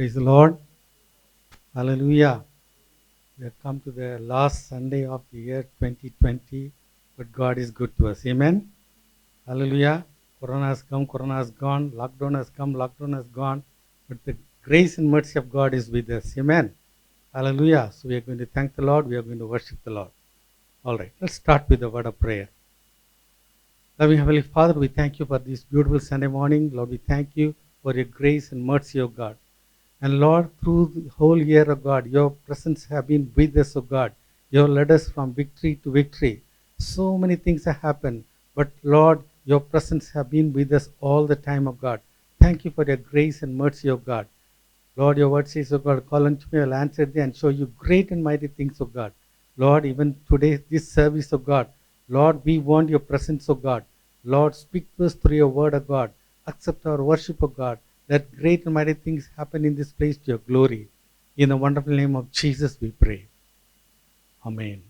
Praise the Lord. Hallelujah. We have come to the last Sunday of the year 2020, but God is good to us. Amen. Hallelujah. Corona has come, Corona has gone, lockdown has come, lockdown has gone, but the grace and mercy of God is with us. Amen. Hallelujah. So we are going to thank the Lord, we are going to worship the Lord. All right, let's start with the word of prayer. Loving Heavenly Father, we thank you for this beautiful Sunday morning. Lord, we thank you for your grace and mercy, O God. And Lord, through the whole year, O God, your presence have been with us, O God. You have led us from victory to victory. So many things have happened, but Lord, your presence have been with us all the time, O God. Thank you for your grace and mercy, O God. Lord, your word says, O God, call unto me, I will answer thee and show you great and mighty things, O God. Lord, even today, this service, O God, Lord, we want your presence, O God. Lord, speak to us through your word, O God. Accept our worship, O God. Let great and mighty things happen in this place to your glory. In the wonderful name of Jesus, we pray. Amen.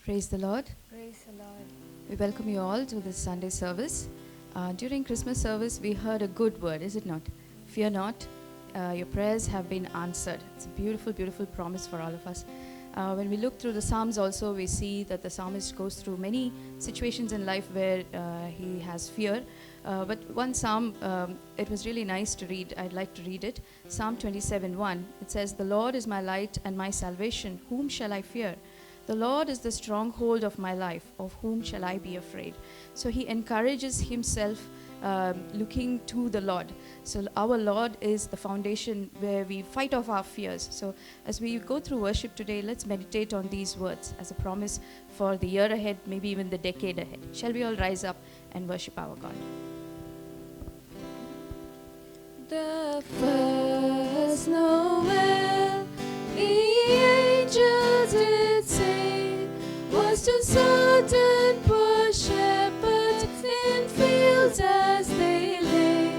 Praise the Lord. Praise the Lord. We welcome you all to this Sunday service. During Christmas service, we heard a good word, is it not? Fear not, your prayers have been answered. It's a beautiful, beautiful promise for all of us. When we look through the Psalms also, we see that the psalmist goes through many situations in life where he has fear. But one psalm, it was really nice to read. I'd like to read it. Psalm 27:1. It says, "The Lord is my light and my salvation. Whom shall I fear? The Lord is the stronghold of my life. Of whom shall I be afraid?" So he encourages himself looking to the Lord. So our Lord is the foundation where we fight off our fears. So as we go through worship today, let's meditate on these words as a promise for the year ahead, maybe even the decade ahead. Shall we all rise up and worship our God? The first Noel, the angels did sing, was to certain poor shepherds in fields as they lay,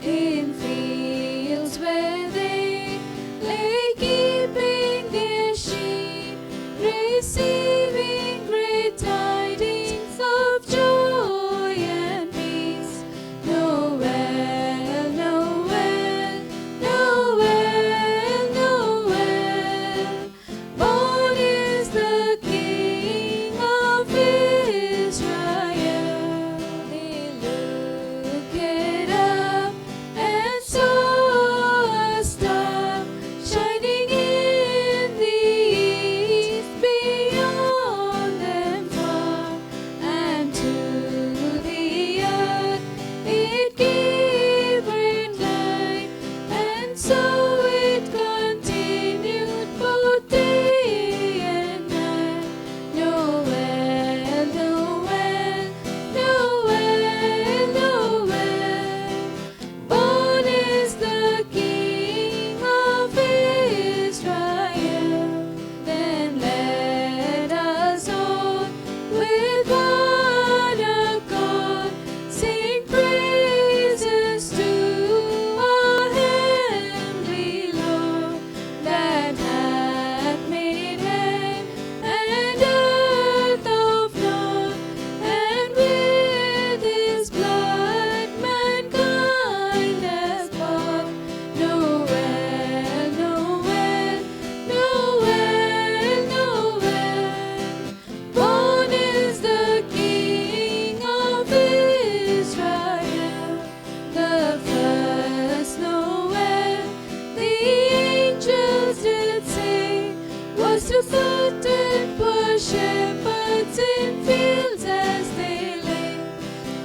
in fields where they lay keeping their sheep, receiving great tidings of joy and peace. Noel, Noel, Noel, Noel, born is the King of Israel. They looked up and saw a star shining in the east beyond them far, and to the earth it gave great light, and so it continued both day and night. Noel, Noel, Noel, Noel, born is the King of Israel. Then let us all with one accord sing praises to our heavenly Lord, that hath made heaven and earth of naught, and with his blood mankind has bought. Noel, Noel, Noel, Noel, born is the King of Israel. The first Noel, the angels did sing, was to certain poor shepherds in fields as they lay,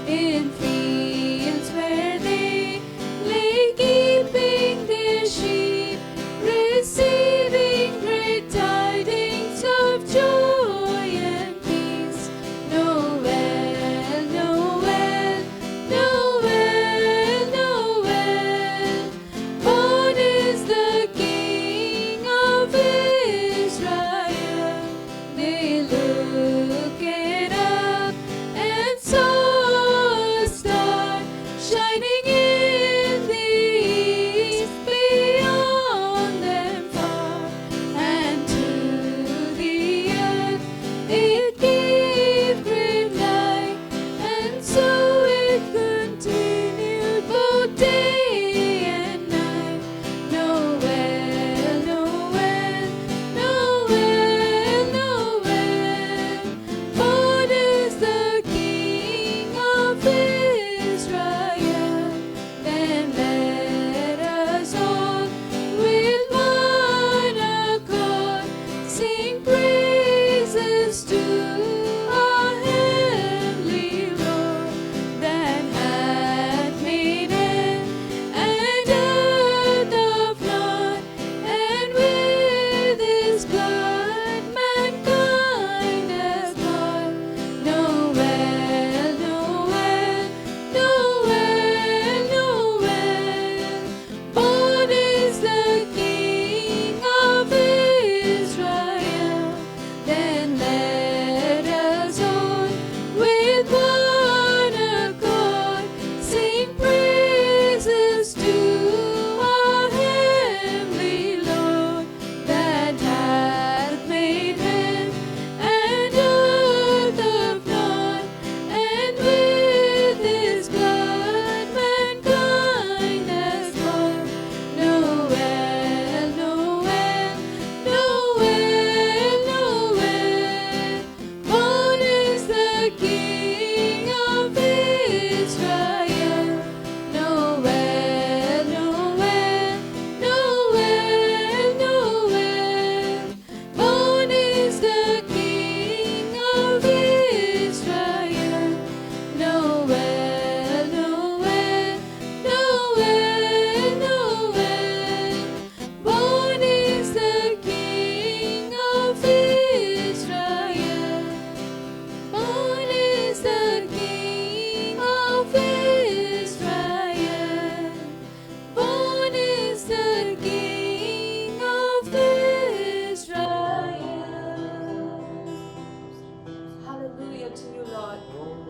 in fields where they lay keeping their sheep, receiving great tidings of joy and peace. Noel, Noel, Noel, Noel, born is the King of Israel. They looked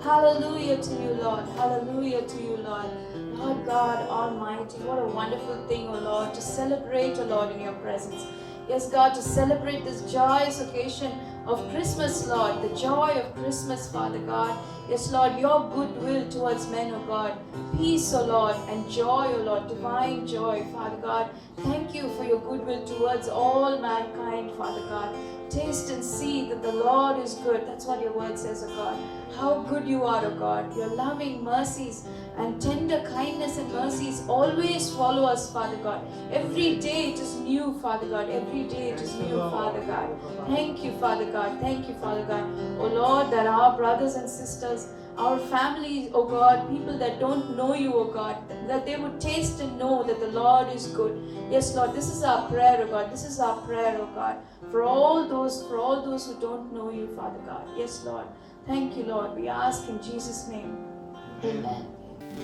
Hallelujah to you, Lord. Hallelujah to you, Lord. Lord God Almighty, what a wonderful thing, O Lord, to celebrate, O Lord, in your presence. Yes, God, to celebrate this joyous occasion of Christmas, Lord, the joy of Christmas, Father God. Yes, Lord, your goodwill towards men, O God. Peace, O Lord, and joy, O Lord, divine joy, Father God. Thank you for your goodwill towards all mankind, Father God. Taste and see that the Lord is good. That's what your word says, O God. How good you are, O God. Your loving mercies and tender kindness and mercies always follow us, Father God. Every day it is new, Father God. Every day it is new, Father God. Thank you, Father God. Thank you, Father God. Oh Lord, that our brothers and sisters, our families, oh God, people that don't know you, oh God, that they would taste and know that the Lord is good. Yes, Lord, this is our prayer, oh God. This is our prayer, oh God, for all those who don't know you, Father God. Yes, Lord. Thank you, Lord. We ask in Jesus' name. Amen.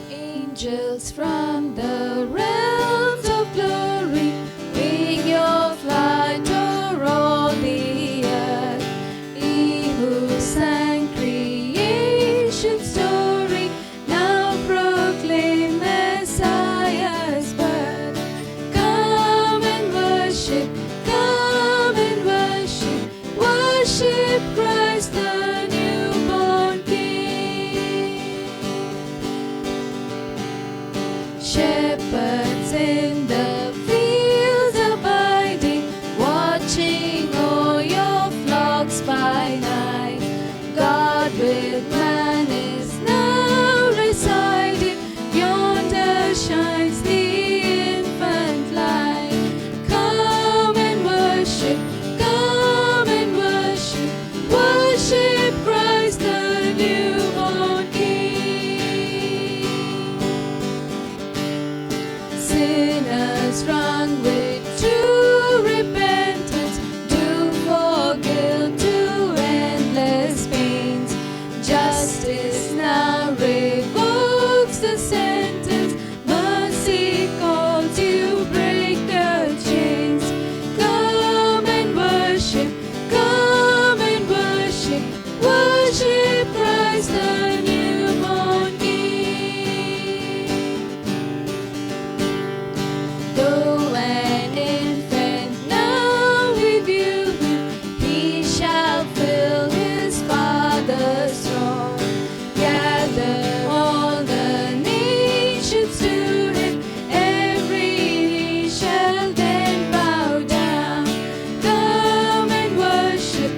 Angels from the realms of glory, wing your flight o'er all the earth. He who sang creation's story, now proclaim Messiah's birth. Come and worship, worship Christ the newborn King. Shepherds in the fields abiding, watching o'er your flocks by night. God with man is now residing, yonder shines the infant light. Come and worship, worship Christ the newborn King. Sinners wrung with true repentance, doomed for guilt to endless pains. Justice now revokes the sentence, mercy calls you break the chains. Come and worship, worship Christ the newborn King. Though an infant now we view him, he shall fill his Father's throne. Gather all the nations to him, every knee shall then bow down. Come and worship,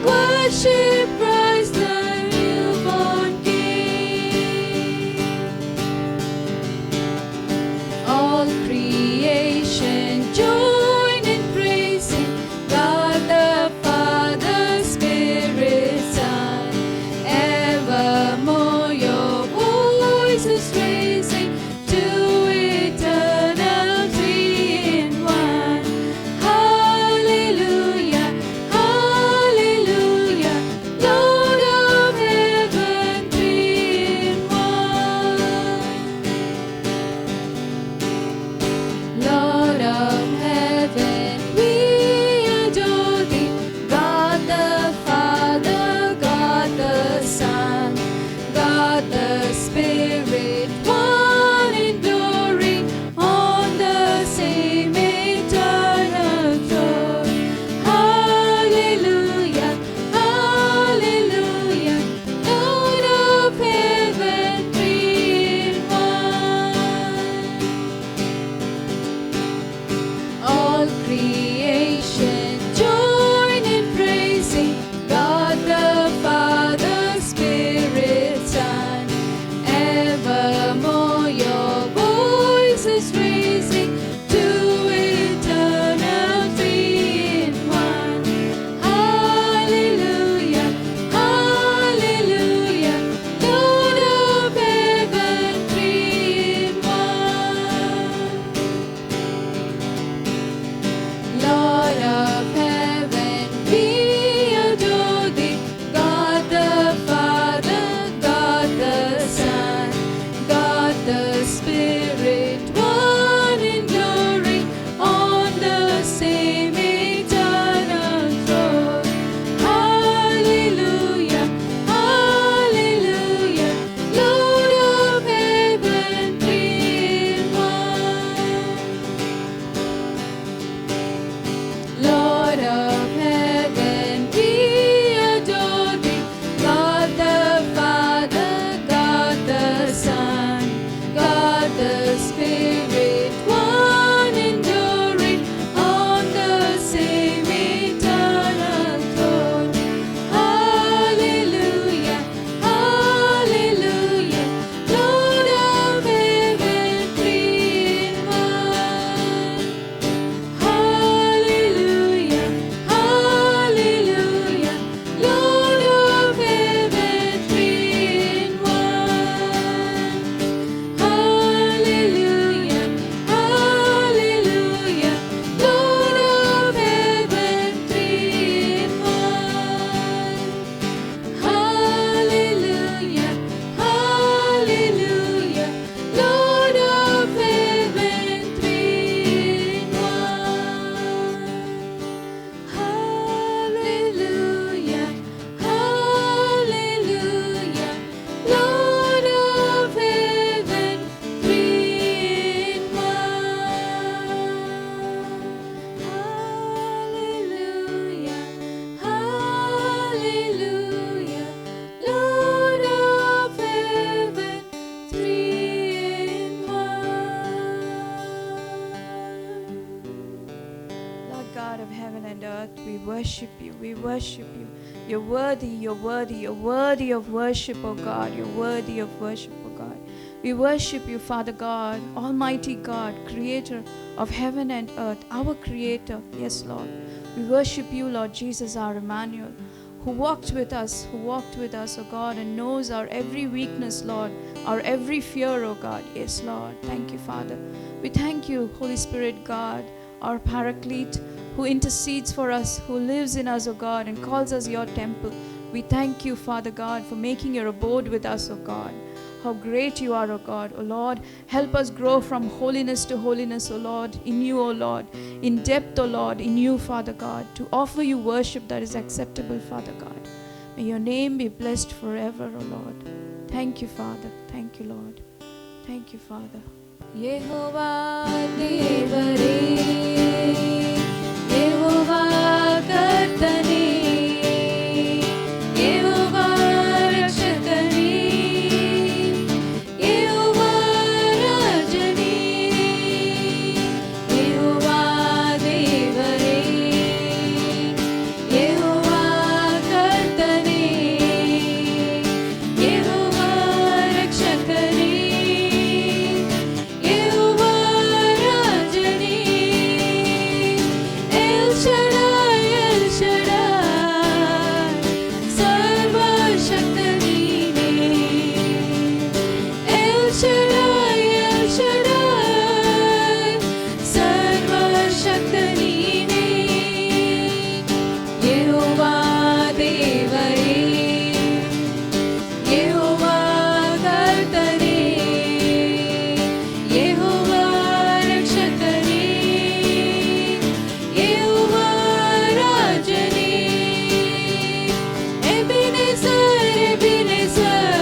worship Christ the newborn King. All creation join in praising God the Father, Spirit, Son. Evermore your voices raising to eternal three in one. Hallelujah, hallelujah, Lord of heaven, three in one. Lord of heaven, we adore thee, God the Father, God the Son, God the Spirit, one in glory, on the same eternal throne. Hallelujah, hallelujah, Lord of heaven, three in one. All creation join in praising God the Father, Spirit, Son. Evermore your voices raising to eternal three in one. Hallelujah, hallelujah, Lord of heaven, three in one. God of heaven and earth, we worship you. We worship you. You're worthy, you're worthy, you're worthy of worship, O God. You're worthy of worship, O God. We worship you, Father God, Almighty God, Creator of heaven and earth, our Creator. Yes, Lord. We worship you, Lord Jesus, our Emmanuel, who walked with us, O God, and knows our every weakness, Lord, our every fear, O God. Yes, Lord. Thank you, Father. We thank you, Holy Spirit, God, our Paraclete, who intercedes for us, who lives in us, O God, and calls us your temple. We thank you, Father God, for making your abode with us, O God. How great you are, O God. O Lord, help us grow from holiness to holiness, O Lord, in you, O Lord, in depth, O Lord, in you, Father God, to offer you worship that is acceptable, Father God. May your name be blessed forever, O Lord. Thank you, Father. Thank you, Lord. Thank you, Father. ಯೆಹೋವಾ ದೇವರೇ, ಯೆಹೋವಾ ಕರ್ತನೇ, ಯೆಹೋವಾ ರಕ್ಷಕನೇ, ಯೆಹೋವಾ ರಾಜನೇ, ಯೆಹೋವಾ ದೇವರೇ, ಯೆಹೋವಾ ಕರ್ತನೇ, ಯೆಹೋವಾ ರಕ್ಷಕನೇ, Ebenezer, Ebenezer.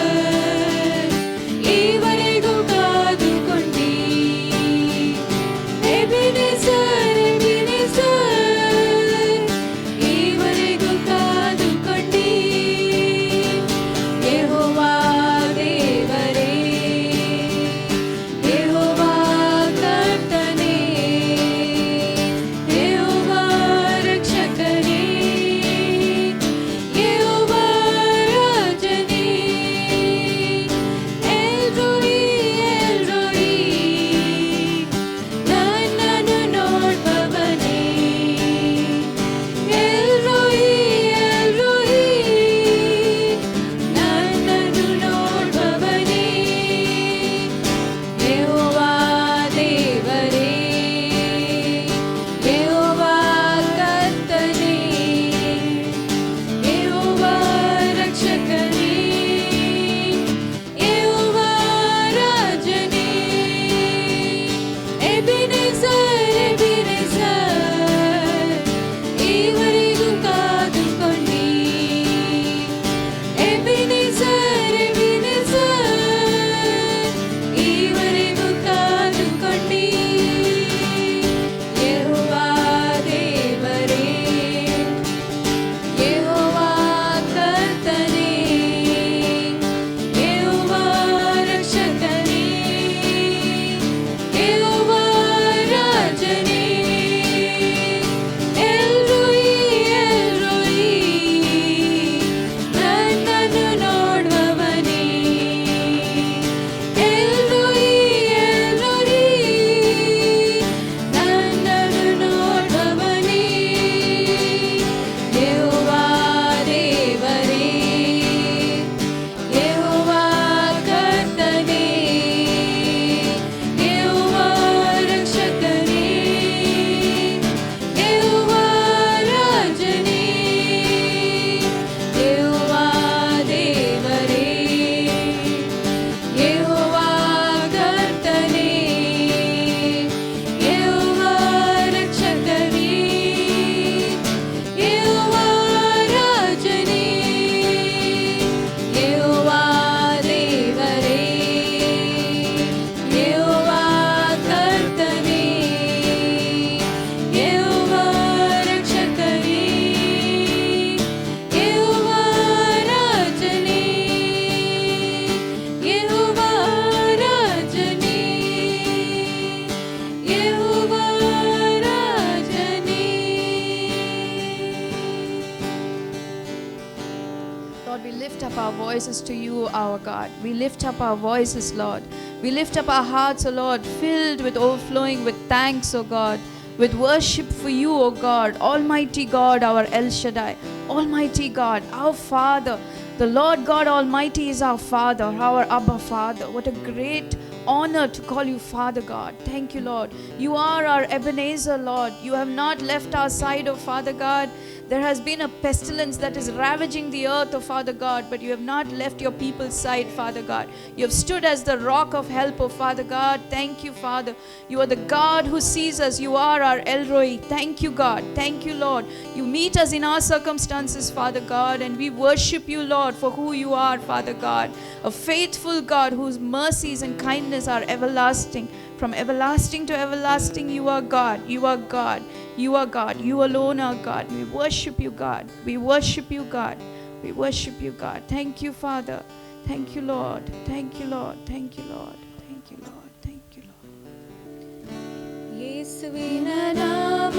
our voices to you, our God. We lift up our voices, Lord. We lift up our hearts, O Lord, filled with overflowing with thanks, O God, with worship for you, O God, Almighty God, our El Shaddai, Almighty God, our Father. The Lord God Almighty is our Father, our Abba Father. What a great honor to call you Father God. Thank you, Lord. You are our Ebenezer, Lord. You have not left our side, O Father God. There has been a pestilence that is ravaging the earth, O Father God, but you have not left your people's side, Father God. You have stood as the rock of help, O Father God. Thank you, Father. You are the God who sees us. You are our El Roi. Thank you, God. Thank you, Lord. You meet us in our circumstances, Father God, and we worship you, Lord, for who you are, Father God. A faithful God whose mercies and kindness are everlasting. From everlasting to everlasting, you are God. You are God. You are God. You alone are God. We worship you, God. We worship you, God. We worship you, God. Thank you, Father. Thank you, Lord. Thank you, Lord. Thank you, Lord. Thank you, Lord. Thank you, Lord. ಯೇಸುವಿನ ನಾಮ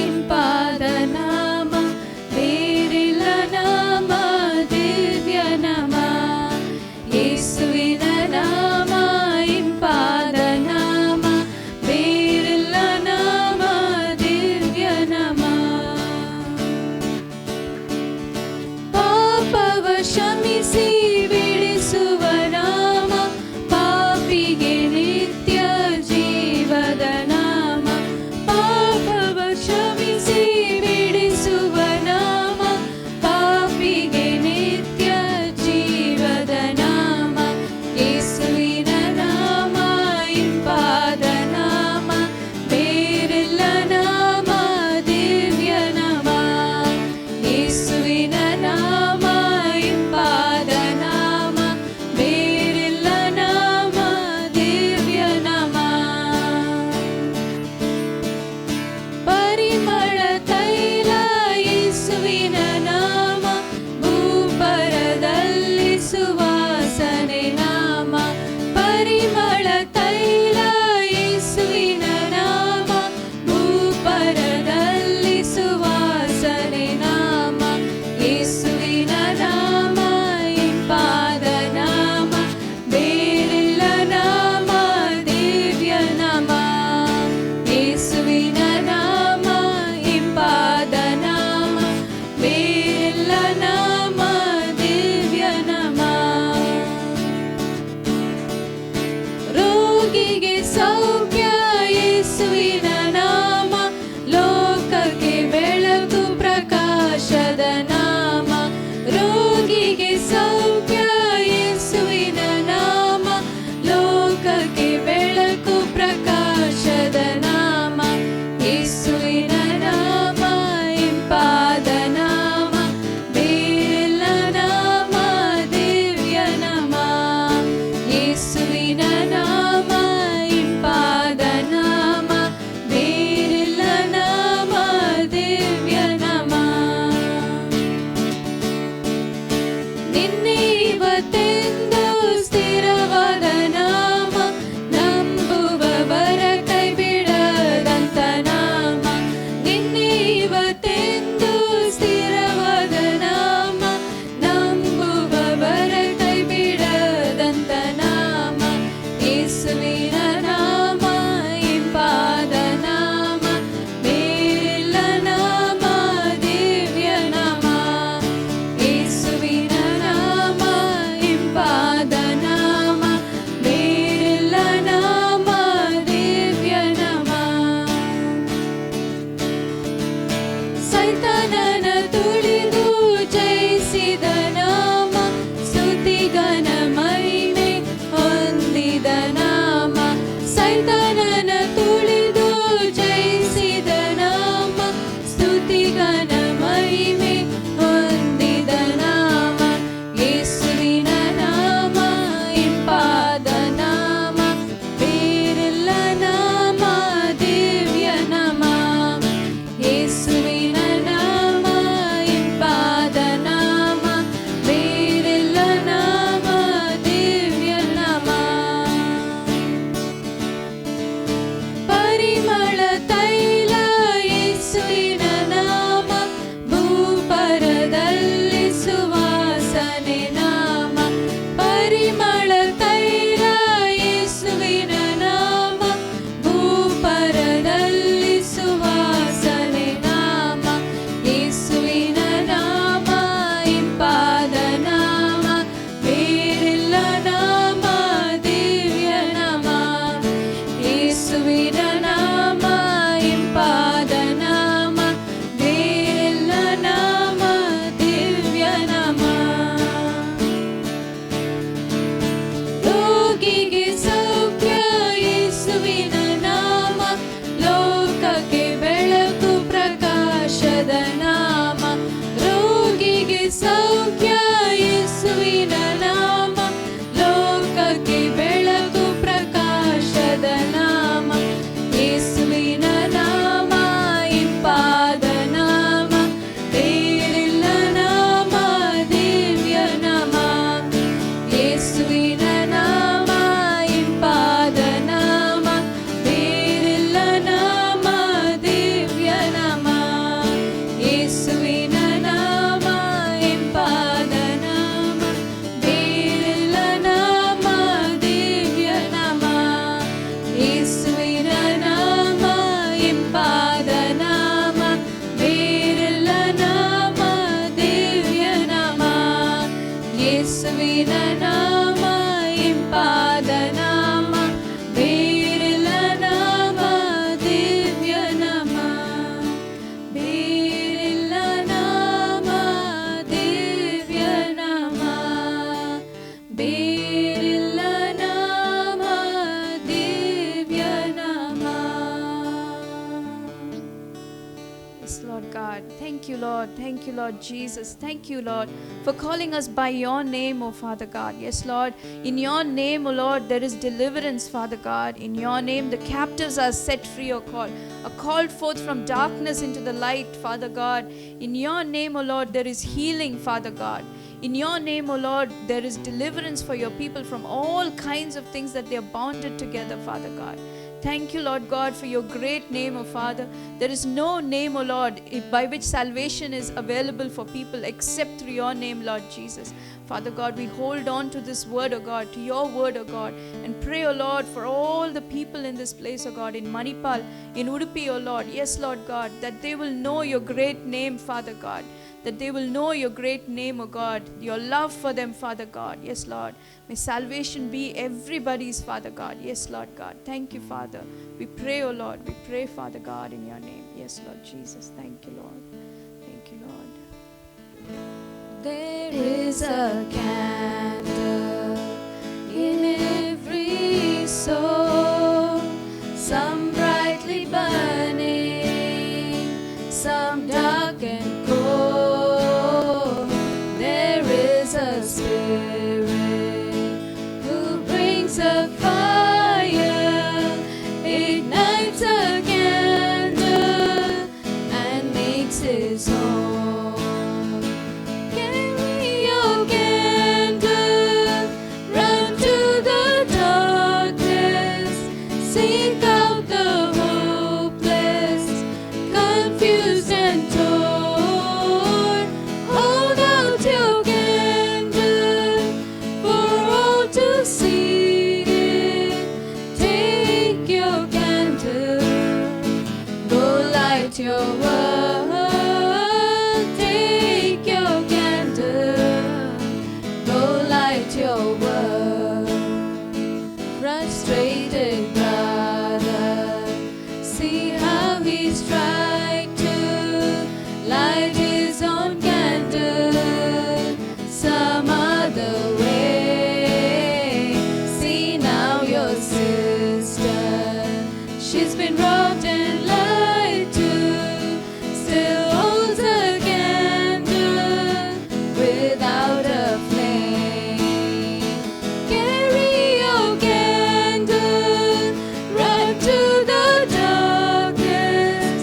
ಇಂಪಾದ ನಾಮ ಬೇರಿಲ್ಲ ನಾಮ ದಿವ್ಯ ನಾಮ ಯೇಸುವಿನ ನಾಮ ಇಂಪಾದ ನಾಮ ಬೇರಿಲ್ಲ ನಾಮ ದಿವ್ಯ ನಾಮ ಪಾಪವ ಕ್ಷಮಿಸಿ ಬಿಡಿಸುವ ನಾಮ ಪಾಪಿಗೆ ನಿತ್ಯ ಜೀವದ ನಾಮ ಪಾಪವ ಕ್ಷಮಿಸಿ ಬಿಡಿಸುವ ನಾಮ ಪಾಪಿಗೆ ನಿತ್ಯ ಜೀವದ ನಾಮ ಯೇಸುವಿನ ನಾಮ ಇಂಪಾದ ನಾಮ ಬೇರೆಲ್ಲ ನಾಮ ದಿವ್ಯ ನಾಮ ಯೇಸುವಿನ ನಾಮ ಇಂಪಾದ ನಾಮ ಬೇರೆಲ್ಲ ನಾಮ ದಿವ್ಯ ನಾಮ ಪರಿಮಳ ತೈಲ ಯೇಸುವಿನ ನಾಮ ಭೂಪರದಲ್ಲಿ ಸುವಾಸನೆ ನಾಮ ಪರಿಮಳ ತೈಲ ಯೇಸುವಿನ ನಾಮ ಭೂಪರದಲ್ಲಿ ಸುವಾಸನೆ ನಾಮ ಯೇಸುವಿನ ನಾಮ ಇಂಪಾದ ನಾಮ ಬೇರೆಲ್ಲ ನಾಮ ದಿವ್ಯ ನಾಮ ಯೇಸುವಿನ ನಾಮ ಇಂಪಾದ ನಾಮ ಬೇರೆಲ್ಲ ನಾಮ ದಿವ್ಯ ನಾಮ ರೋಗಿಗೆ ಸೌಖ್ಯ ಯೇಸುವಿನ ನಾಮ ಲೋಕಕ್ಕೆ ಬೆಳಕು ಪ್ರಕಾಶದ ನಾಮ ರೋಗಿಗೆ ಸೌಖ್ಯ ಯೇಸುವಿನ ನಾಮ ಲೋಕಕ್ಕೆ ಬೆಳಕು ಪ್ರಕಾಶದ ನಾಮ ಯೇಸುವಿನ ನಾಮ ಇಂಪಾದ ನಾಮ ಬೇರೆಲ್ಲ ನಾಮ ದಿವ್ಯ ನಾಮ ಯೇಸುವಿನ ನಾಮ ಇಂಪಾದ ನಾಮ ಬೇರೆಲ್ಲ ನಾಮ ದಿವ್ಯ ನಾಮ ನಿನ್ನೆ ಇವತ್ತೆಂದು ಸ್ಥಿರವಾದ ನಾಮ ನಂಬುವವರ ಕೈ ಬಿಡದಂತ ನಾಮ ನಿನ್ನೆ ಇವತ್ತೆಂದು ಸ್ಥಿರವಾದ ನಾಮ ನಂಬುವವರ ಕೈ ಬಿಡದಂತ ನಾಮ ಯೇಸುವಿನ ನಾಮ ಇಂಪಾದ ನಾಮ ಬೇರೆಲ್ಲ ನಾಮ ದಿವ್ಯ ನಾಮ ಯೇಸುವಿನ ನಾಮ ಇಂಪಾದ ನಾಮ ಬೇರೆಲ್ಲ ನಾಮ ದಿವ್ಯ ನಾಮ ಸೈತಾನನ ತುಳಿದು ಜಯಿಸಿದ ನಾಮ ಸ್ತುತಿಗನ ಮಹಿಮೆ ಹೊಂದಿದ ನಾಮ ಸೈತಾನನ ತುಳಿದು ಜಯಿಸಿದ ನಾಮ ಸ್ತುತಿಗನ ಮಹಿಮೆ ಹೊಂದಿದ ನಾಮ ಯೇಸುವಿನ ನಾಮ ಇಂಪಾದ ನಾಮ ಬೇರೆಲ್ಲ ನಾಮ ದಿವ್ಯ ನಾಮ ಯೇಸುವಿನ ನಾಮ Yes, Lord God. Thank you, Lord. Thank you, Lord Jesus. Thank you, Lord, for calling us by your name, O Father God. Yes, Lord. In your name, O Lord, there is deliverance, Father God. In your name, the captives are set free, O God, are called forth from darkness into the light, Father God. In your name, O Lord, there is healing, Father God. In your name, O Lord, there is deliverance for your people from all kinds of things that they are bounded together, Father God. Thank you, Lord God, for your great name, O Father. There is no name, O Lord, by which salvation is available for people except through your name, Lord Jesus. Father God, we hold on to this word, O God, to your word, O God, and pray, O Lord, for all the people in this place, O God, in Manipal, in Udupi, O Lord. Yes, Lord God, that they will know your great name, Father God. That they will know your great name, O God, your love for them, Father God. Yes, Lord. May salvation be everybody's, Father God. Yes, Lord God. Thank you, Father. We pray, O Lord. We pray, Father God, in your name. Yes, Lord Jesus. Thank you, Lord. Thank you, Lord. There is a candle in every soul, some brightly burning, some dark and cold. There is a spirit who brings a fire, ignites a candle, and makes his home. Carry your candle, run to the darkness, seek out the hopeless, confused and torn. Hold out your candle for all to see it. Take your candle, go light your world. Take your candle, go light your world. Frustrated brother, see how he's tried to light his own candle some other way. See now your sister, she's been robbed and lied to, still holds a candle without a flame. Carry your candle, run to the darkness,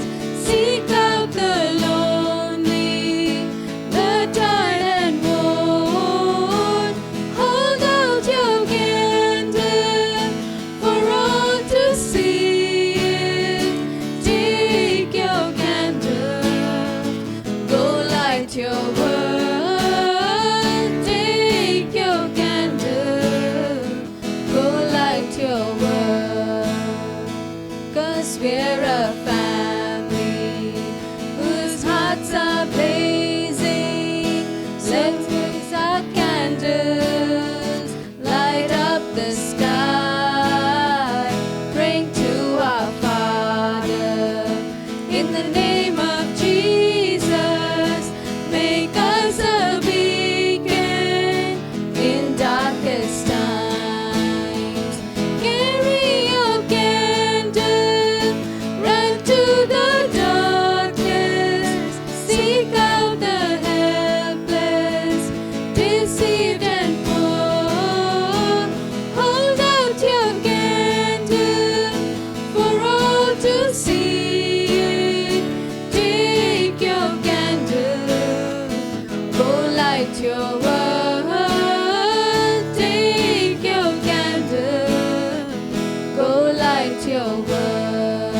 seek out the lonely, the tired and worn. Hold out your candle for all to see it. Take your candle, go light your world. Take your candle, go light your world. 'Cause we're a family whose hearts are blazing. Let's raise our candles, light up the sky, praying to our Father. In the name of Jesus, make us a beacon in darkest times. Carry your candle, run to the darkness, seek out the helpless, deceived and poor. Hold out your candle for all to see it. Take your candle, go light your world. Take your candle, go light your world.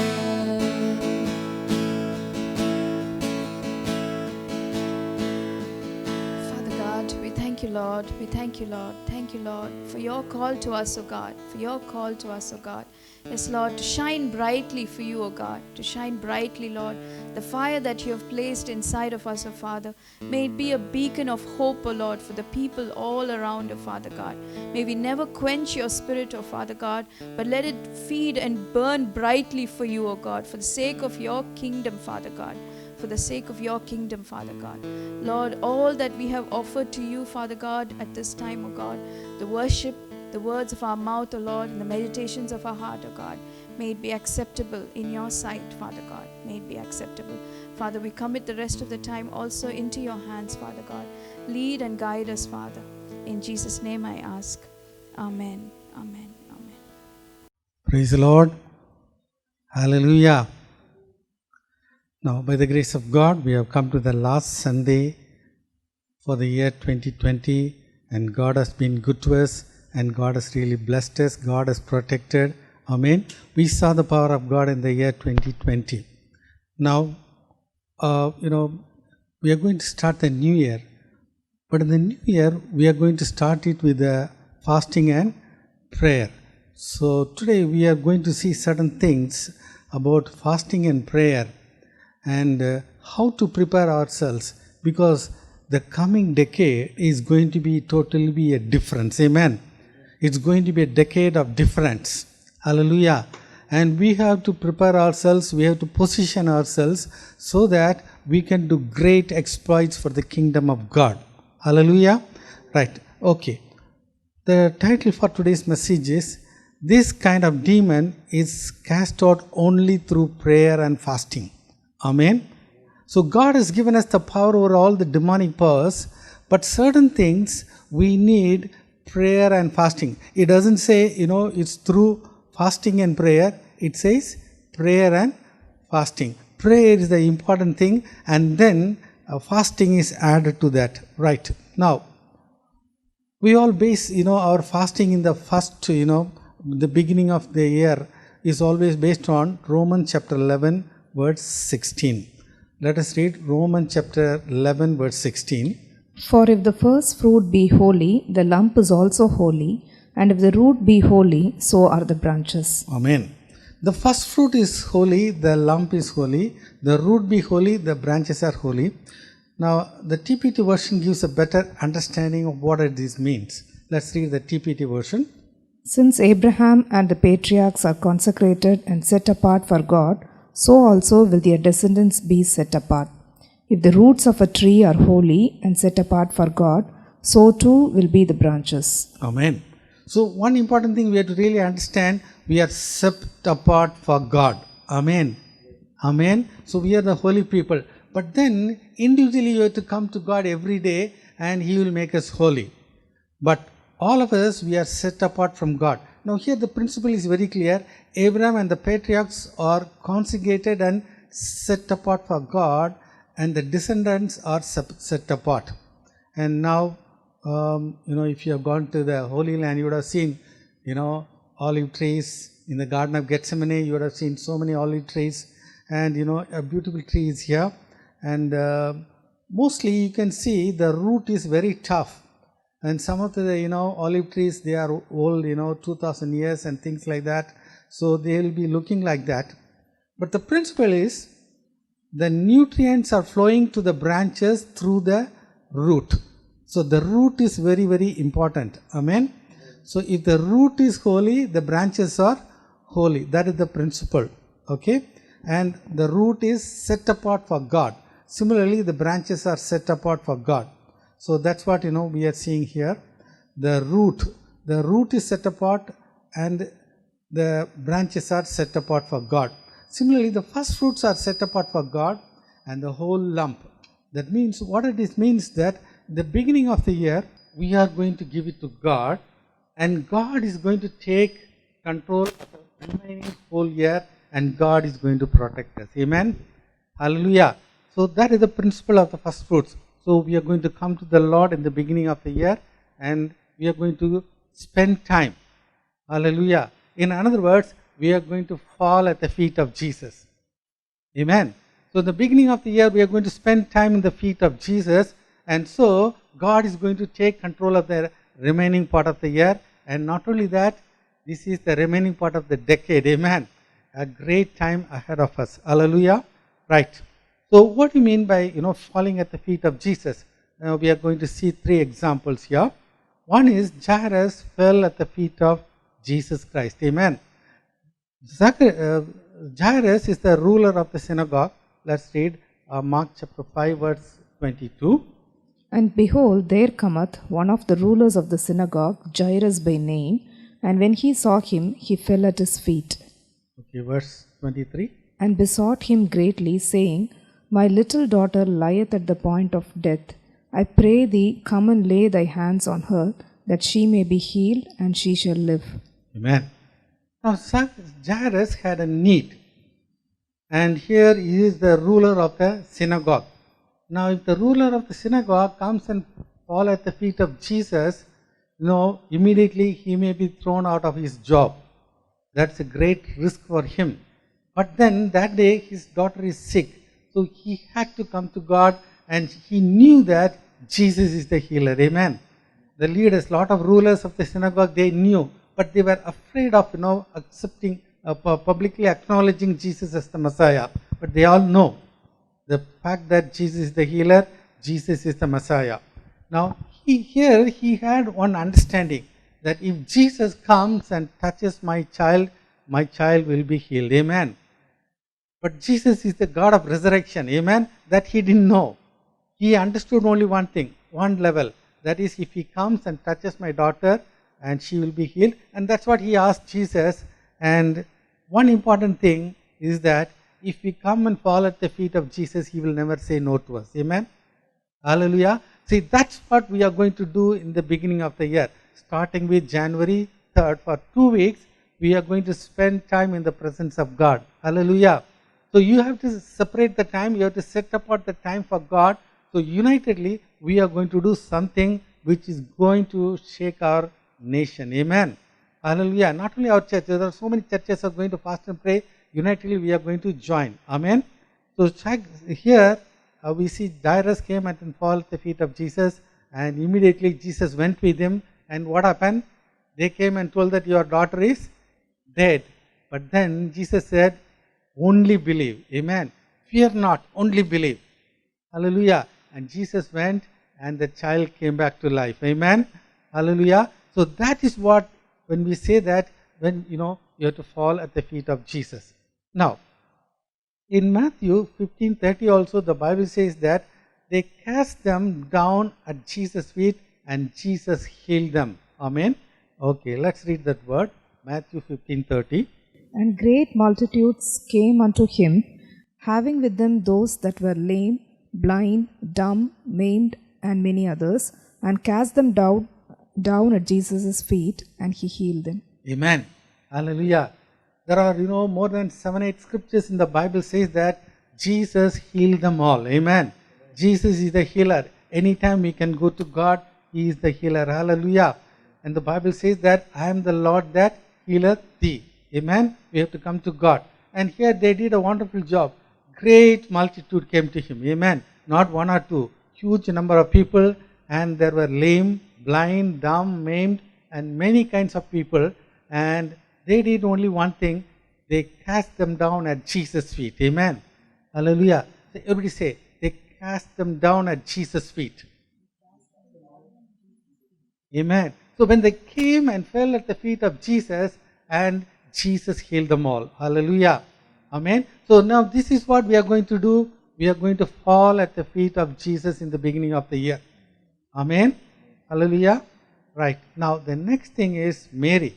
Father God, we thank you, Lord. We thank you, Lord. Thank you, Lord, for your call to us, O God. For your call to us, O God. Yes, Lord, to shine brightly for you, O God. To shine brightly, Lord. The fire that you have placed inside of us, O Father. May it be a beacon of hope, O Lord, for the people all around, O Father God. May we never quench your spirit, O Father God, but let it feed and burn brightly for you, O God, for the sake of your kingdom, Father God. For the sake of your kingdom, Father God. Lord, all that we have offered to you, Father God, at this time, O God, the worship, the words of our mouth, O Lord, and the meditations of our heart, O God, May it be acceptable in your sight, Father God. May it be acceptable. Father, we commit the rest of the time also into your hands, Father God. Lead and guide us, Father. In Jesus' name I ask. Amen. Amen. Amen. Praise the Lord. Hallelujah. Now, by the grace of God, we have come to the last Sunday for the year 2020, and God has been good to us, and God has really blessed us. God has protected. Amen. We saw the power of God in the year 2020. Now, we are going to start the new year. But in the new year, we are going to start it with fasting and prayer. So today we are going to see certain things about fasting and prayer, and how to prepare ourselves, because the coming decade is going to be totally a difference. Amen. It's going to be a decade of difference. Hallelujah. And we have to prepare ourselves, we have to position ourselves so that we can do great exploits for the kingdom of God. Hallelujah. Right. Okay. The title for today's message is, this kind of demon is cast out only through prayer and fasting. Amen. So God has given us the power over all the demonic powers, but certain things we need prayer and fasting. It doesn't say, it's through fasting and prayer. It says prayer and fasting. Prayer is the important thing, and then fasting is added to that. Right. Now, we all base, our fasting in the first, the beginning of the year is always based on Romans chapter 11, verse 16. Let us read Romans chapter 11, verse 16. For if the first fruit be holy, the lump is also holy, and if the root be holy, so are the branches. Amen. The first fruit is holy, the lump is holy, the root be holy, the branches are holy. Now, the TPT version gives a better understanding of what this means. Let's read the TPT version. Since Abraham and the patriarchs are consecrated and set apart for God, so also will their descendants be set apart. If the roots of a tree are holy and set apart for God, so too will be the branches. Amen. So one important thing we have to really understand, we are set apart for God. Amen. Amen. So we are the holy people. But then individually you have to come to God every day, and He will make us holy. But all of us, we are set apart from God. Now here the principle is very clear. Abraham and the patriarchs are consecrated and set apart for God, and the descendants are set apart. And now, if you have gone to the Holy Land, you would have seen, olive trees. In the Garden of Gethsemane, you would have seen so many olive trees, and, a beautiful tree is here. And mostly you can see the root is very tough. And some of the, olive trees, they are old, 2000 years and things like that. So they will be looking like that. But the principle is, the nutrients are flowing to the branches through the root. So the root is very, very important. Amen. So if the root is holy, the branches are holy. That is the principle. Okay. And the root is set apart for God. Similarly, the branches are set apart for God. So that's what we are seeing here. The root is set apart, and the branches are set apart for God. Similarly, the first fruits are set apart for God, and the whole lump. That means, what it means that the beginning of the year, we are going to give it to God, and God is going to take control of the remaining whole year, and God is going to protect us. Amen. Hallelujah. So that is the principle of the first fruits. So we are going to come to the Lord in the beginning of the year, and we are going to spend time. Hallelujah. In other words, we are going to fall at the feet of Jesus. Amen. So in the beginning of the year, we are going to spend time in the feet of Jesus, and so God is going to take control of the remaining part of the year. And not only that, this is the remaining part of the decade. Amen. A great time ahead of us. Hallelujah. Right. So what do you mean by, falling at the feet of Jesus? We are going to see 3 examples here. One is Jairus fell at the feet of Jesus Christ. Amen. Jairus is the ruler of the synagogue. Let's read Mark chapter 5, verse 22. And behold, there cometh one of the rulers of the synagogue, Jairus by name, and when he saw him, he fell at his feet. Okay, verse 23. and besought him greatly, saying, My little daughter lieth at the point of death. I pray thee, come and lay thy hands on her, that she may be healed, and she shall live. Amen. Now, Jairus had a need. And here he is the ruler of the synagogue. Now, if the ruler of the synagogue comes and fall at the feet of Jesus, immediately he may be thrown out of his job. That's a great risk for him. But then that day his daughter is sick. So he had to come to God, and he knew that Jesus is the healer. Amen. The leaders, lot of rulers of the synagogue, they knew, but they were afraid of accepting, publicly acknowledging Jesus as the Messiah. But they all know the fact that Jesus is the healer, Jesus is the Messiah. Now here he had one understanding, that if Jesus comes and touches my child will be healed. Amen. But Jesus is the God of resurrection. Amen. That he didn't know. He understood only one thing, one level. That is, if he comes and touches my daughter, and she will be healed. And that's what he asked Jesus. And one important thing is that if we come and fall at the feet of Jesus, he will never say no to us. Amen. Hallelujah. See, that's what we are going to do in the beginning of the year. Starting with January 3rd, for 2 weeks, we are going to spend time in the presence of God. Hallelujah. So you have to separate the time, you have to set apart the time for God. So unitedly, we are going to do something which is going to shake our nation. Amen. Hallelujah. Not only our church, there are so many churches are going to fast and pray. Unitedly, we are going to join. Amen. So here we see Jairus came and fall at the feet of Jesus, and immediately Jesus went with him. And what happened? They came and told that your daughter is dead. But then Jesus said, only believe. Amen. Fear not, only believe. Hallelujah. And Jesus went, and the child came back to life. Amen. Hallelujah. So that is what, when we say that, when you have to fall at the feet of Jesus. Now, in Matthew 15:30 also, the Bible says that they cast them down at Jesus' feet, and Jesus healed them. Amen. Okay, let's read that word. Matthew 15:30. And great multitudes came unto him, having with them those that were lame, blind, dumb, maimed, and many others, and cast them down at Jesus' feet, and he healed them. Amen. Hallelujah. There are, more than 7-8 scriptures in the Bible says that Jesus healed them all. Amen. Jesus is the healer. Anytime we can go to God, he is the healer. Hallelujah. And the Bible says that I am the Lord that healeth thee. Amen. We have to come to God. And here they did a wonderful job. Great multitude came to him. Amen. Not one or two. Huge number of people. And there were lame, blind, dumb, maimed, and many kinds of people. And they did only one thing. They cast them down at Jesus' feet. Amen. Hallelujah. So everybody say, they cast them down at Jesus' feet. Amen. So when they came and fell at the feet of Jesus, and Jesus healed them all. Hallelujah. Amen. So now this is what we are going to do. We are going to fall at the feet of Jesus in the beginning of the year. Amen. Hallelujah. Right. Now the next thing is Mary.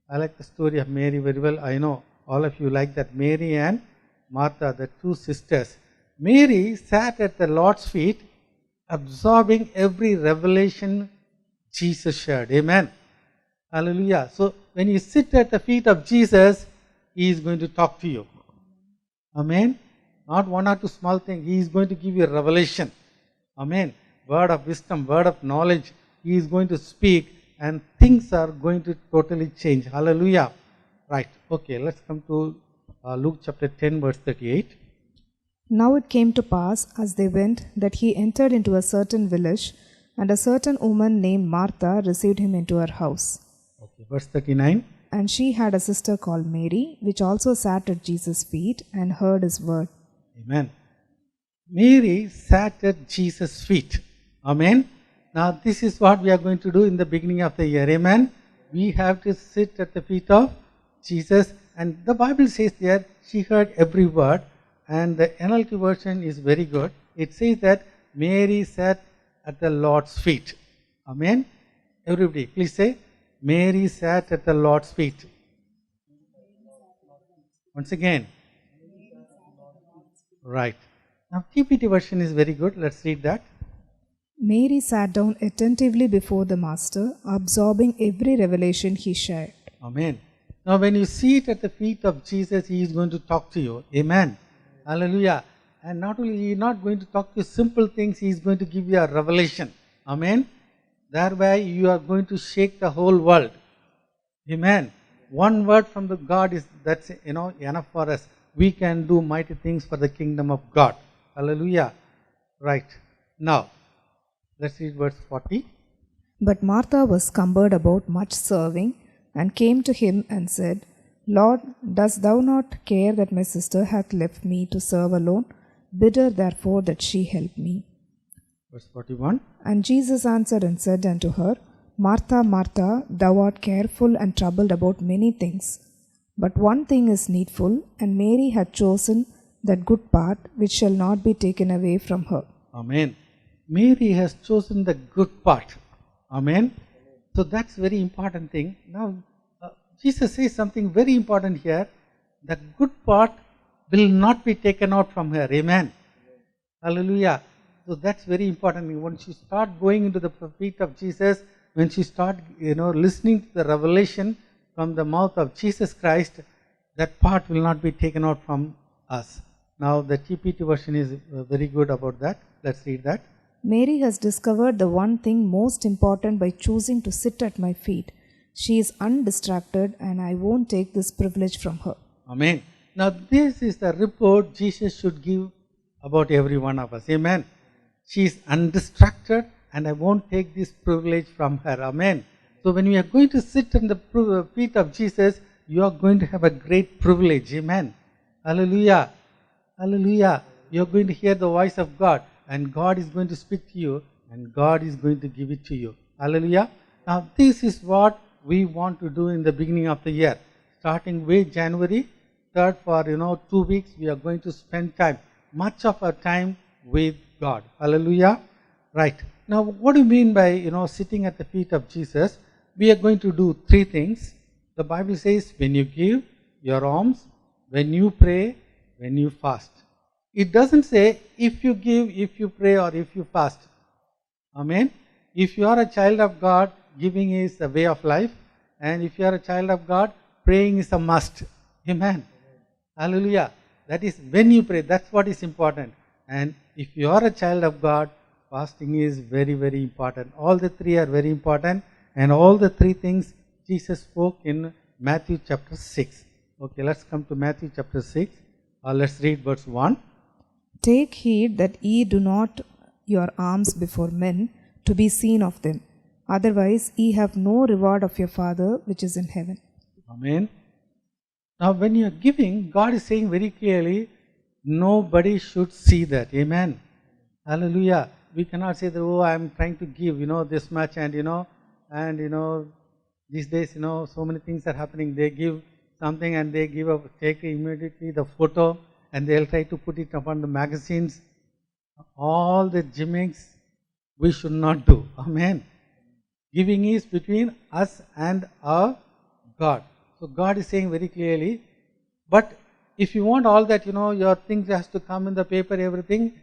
I like the story of Mary very well. I know all of you like that. Mary and Martha, the two sisters. Mary sat at the Lord's feet, absorbing every revelation Jesus shared. Amen. Hallelujah. So when you sit at the feet of Jesus, he is going to talk to you. Amen. Not one or two small things. He is going to give you a revelation. Amen. Word of wisdom, word of knowledge. He is going to speak, and things are going to totally change. Hallelujah. Right. Okay, let's come to Luke chapter 10 verse 38. Now it came to pass, as they went, that he entered into a certain village, and a certain woman named Martha received him into her house. Okay, verse 39. And she had a sister called Mary, which also sat at Jesus' feet and heard his word. Amen. Mary sat at Jesus' feet. Amen. Now this is what we are going to do in the beginning of the year. Amen. We have to sit at the feet of Jesus. And the Bible says there, she heard every word. And the NLT version is very good. It says that Mary sat at the Lord's feet. Amen. Everybody, please say, Mary sat at the Lord's feet. Once again. Right. Now TPT version is very good. Let's read that. Mary sat down attentively before the Master, absorbing every revelation he shared. Amen. Now when you sit at the feet of Jesus, He is going to talk to you. Amen. Hallelujah. And not only He is not going to talk to you simple things, He is going to give you a revelation. Amen. Thereby you are going to shake the whole world. Amen. One word from the God is that's enough for us. We can do mighty things for the kingdom of God. Hallelujah. Right. Now, let's read verse 40. But Martha was cumbered about much serving, and came to him and said, Lord, dost thou not care that my sister hath left me to serve alone? Bid her therefore that she help me. Verse 41. And Jesus answered and said unto her, Martha, Martha, thou art careful and troubled about many things. But one thing is needful, and Mary hath chosen that good part which shall not be taken away from her. Amen. Mary has chosen the good part. Amen. So that's very important thing. Now, Jesus says something very important here. The good part will not be taken out from her. Amen. Hallelujah. So that's very important. When she start going into the feet of Jesus, when she start listening to the revelation from the mouth of Jesus Christ, that part will not be taken out from us. Now the TPT version is very good about that. Let's read that. Mary has discovered the one thing most important by choosing to sit at my feet. She is undistracted, and I won't take this privilege from her. Amen. Now this is the report Jesus should give about every one of us. Amen. She is undistracted, and I won't take this privilege from her. Amen. So when you are going to sit on the feet of Jesus, you are going to have a great privilege. Amen. Hallelujah. Hallelujah. You are going to hear the voice of God, and God is going to speak to you, and God is going to give it to you. Hallelujah. Now this is what we want to do in the beginning of the year. Starting with January 3rd for 2 weeks, we are going to spend time, much of our time with God. Hallelujah. Right. Now what do you mean by sitting at the feet of Jesus? We are going to do 3 things. The Bible says when you give your alms, when you pray, when you fast. It doesn't say if you give, if you pray, or if you fast. Amen. If you are a child of God, giving is a way of life, and if you are a child of God, praying is a must. Amen. Hallelujah. That is when you pray, that's what is important. And if you are a child of God, fasting is very, very important. All the 3 are very important, and all the 3 things Jesus spoke in Matthew chapter 6. Okay, let's come to Matthew chapter 6. Let's read verse 1. Take heed that ye do not your alms before men to be seen of them. Otherwise ye have no reward of your Father which is in heaven. Amen. Now when you are giving, God is saying very clearly, nobody should see that. Amen. Hallelujah. We cannot say that, oh, I am trying to give, this much, and these days, so many things are happening. They give something and they take immediately the photo, and they'll try to put it upon the magazines. All the gimmicks we should not do. Amen. Giving is between us and our God. So God is saying very clearly, but if you want all that, your things has to come in the paper, everything,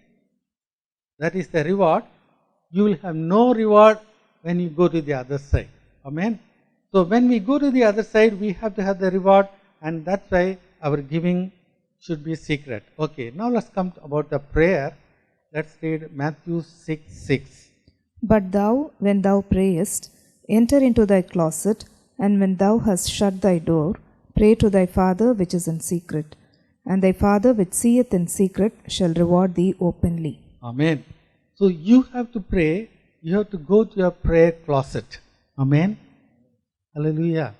that is the reward. You will have no reward when you go to the other side. Amen. So when we go to the other side, we have to have the reward, and that's why our giving should be secret. Okay, now let's come about the prayer. Let's read Matthew 6:6. But thou, when thou prayest, enter into thy closet, and when thou hast shut thy door, pray to thy Father which is in secret. And thy Father which seeth in secret shall reward thee openly. Amen. So you have to pray. You have to go to your prayer closet. Amen. Hallelujah.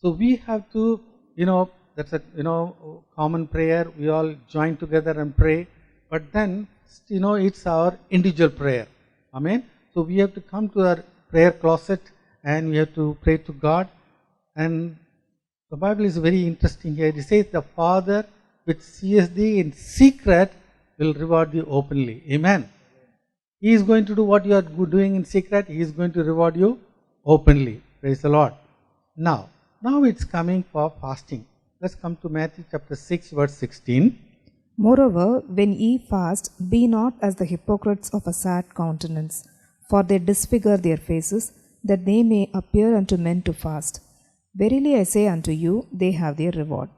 So we have to, that's a common prayer. We all join together and pray. But then, it's our individual prayer. Amen. So we have to come to our prayer closet, and we have to pray to God. And the Bible is very interesting here. It says, the Father which seeth thee in secret will reward thee openly. Amen. He is going to do what you are doing in secret. He is going to reward you openly. Praise the Lord. Now it's coming for fasting. Let's come to Matthew chapter 6, verse 16. Moreover, when ye fast, be not as the hypocrites of a sad countenance, for they disfigure their faces, that they may appear unto men to fast. Verily I say unto you, they have their reward.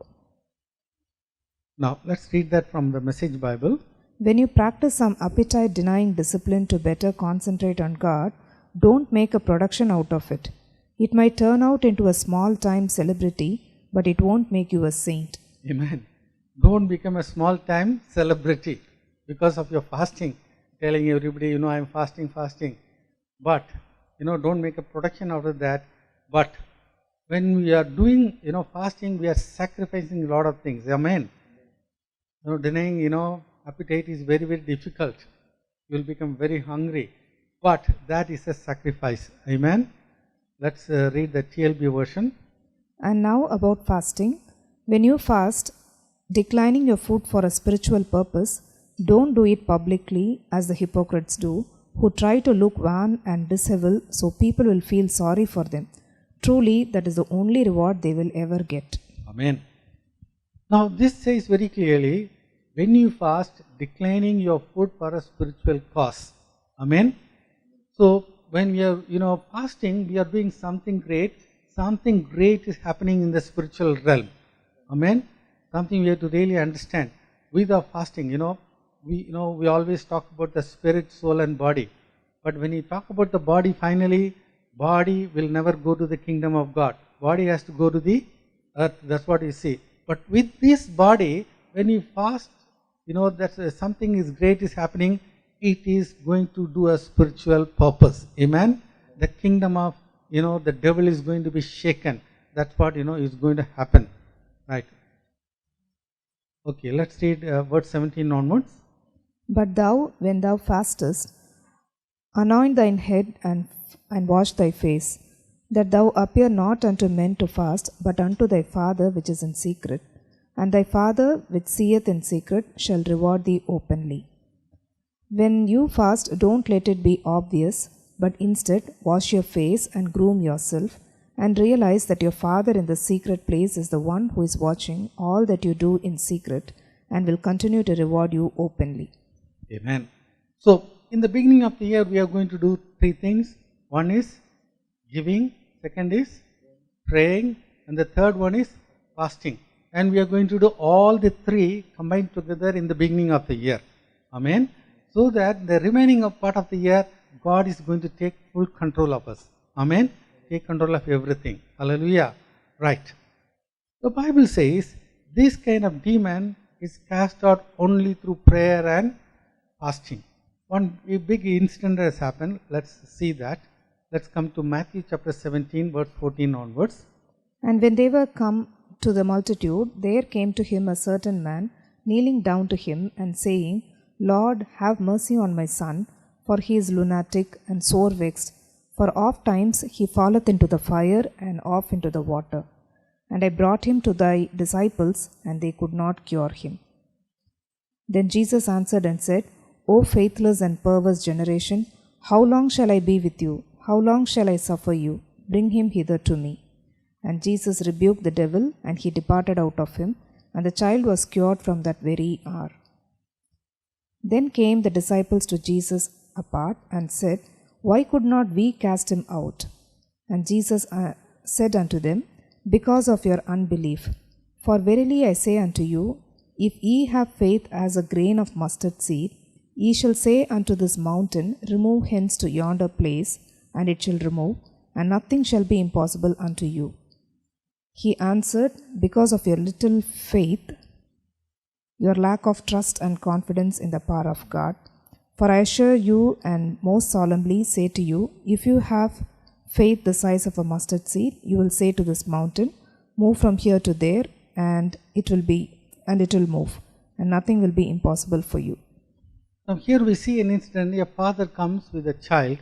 Now, let's read that from the Message Bible. When you practice some appetite denying discipline to better concentrate on God, don't make a production out of it. It might turn out into a small time celebrity, but it won't make you a saint. Amen. Don't become a small time celebrity because of your fasting, telling everybody, I'm fasting. But, don't make a production out of that. But when we are doing, fasting, we are sacrificing a lot of things. Amen. Denying, appetite is very, very difficult. You will become very hungry. But that is a sacrifice. Amen. Let's read the TLB version. And now about fasting. When you fast, declining your food for a spiritual purpose, don't do it publicly as the hypocrites do, who try to look wan and disheveled so people will feel sorry for them. Truly, that is the only reward they will ever get. Amen. Now, this says very clearly, when you fast, declining your food for a spiritual cause. Amen. So, when we are, fasting, we are doing something great. Something great is happening in the spiritual realm. Amen. Something we have to really understand. With our fasting, we always talk about the spirit, soul and body. But when you talk about the body, finally, body will never go to the kingdom of God. Body has to go to the earth. That's what you see. But with this body, when you fast, that something is great is happening. It is going to do a spiritual purpose. Amen. The kingdom of, the devil is going to be shaken. That's what, is going to happen. Right. Okay, let's read verse 17 onwards. But thou, when thou fastest, anoint thine head and wash thy face, that thou appear not unto men to fast, but unto thy Father which is in secret. And thy Father which seeth in secret shall reward thee openly. When you fast, don't let it be obvious, but instead wash your face and groom yourself, and realize that your Father in the secret place is the one who is watching all that you do in secret and will continue to reward you openly. Amen. So, in the beginning of the year, we are going to do three things. One is giving, second is praying, and the third one is fasting. And we are going to do all the three combined together in the beginning of the year. Amen. So that the remaining part of the year, God is going to take full control of us. Amen. Take control of everything. Hallelujah. Right. The Bible says this kind of demon is cast out only through prayer and fasting. One big incident has happened. Let's see that. Let's come to Matthew chapter 17, verse 14 onwards. And when they were come to the multitude, there came to him a certain man, kneeling down to him and saying, Lord, have mercy on my son, for he is lunatic and sore vexed. For oft times he falleth into the fire and off into the water. And I brought him to thy disciples, and they could not cure him. Then Jesus answered and said, O faithless and perverse generation, how long shall I be with you? How long shall I suffer you? Bring him hither to me. And Jesus rebuked the devil, and he departed out of him, and the child was cured from that very hour. Then came the disciples to Jesus apart, and said, Why could not we cast him out? And Jesus said unto them, Because of your unbelief. For verily I say unto you, if ye have faith as a grain of mustard seed, ye shall say unto this mountain, Remove hence to yonder place, and it shall remove, and nothing shall be impossible unto you. He answered, Because of your little faith, your lack of trust and confidence in the power of God. For I assure you, and most solemnly say to you, if you have faith the size of a mustard seed, you will say to this mountain, Move from here to there, and it will move, and nothing will be impossible for you. Now here we see an incident, a father comes with a child,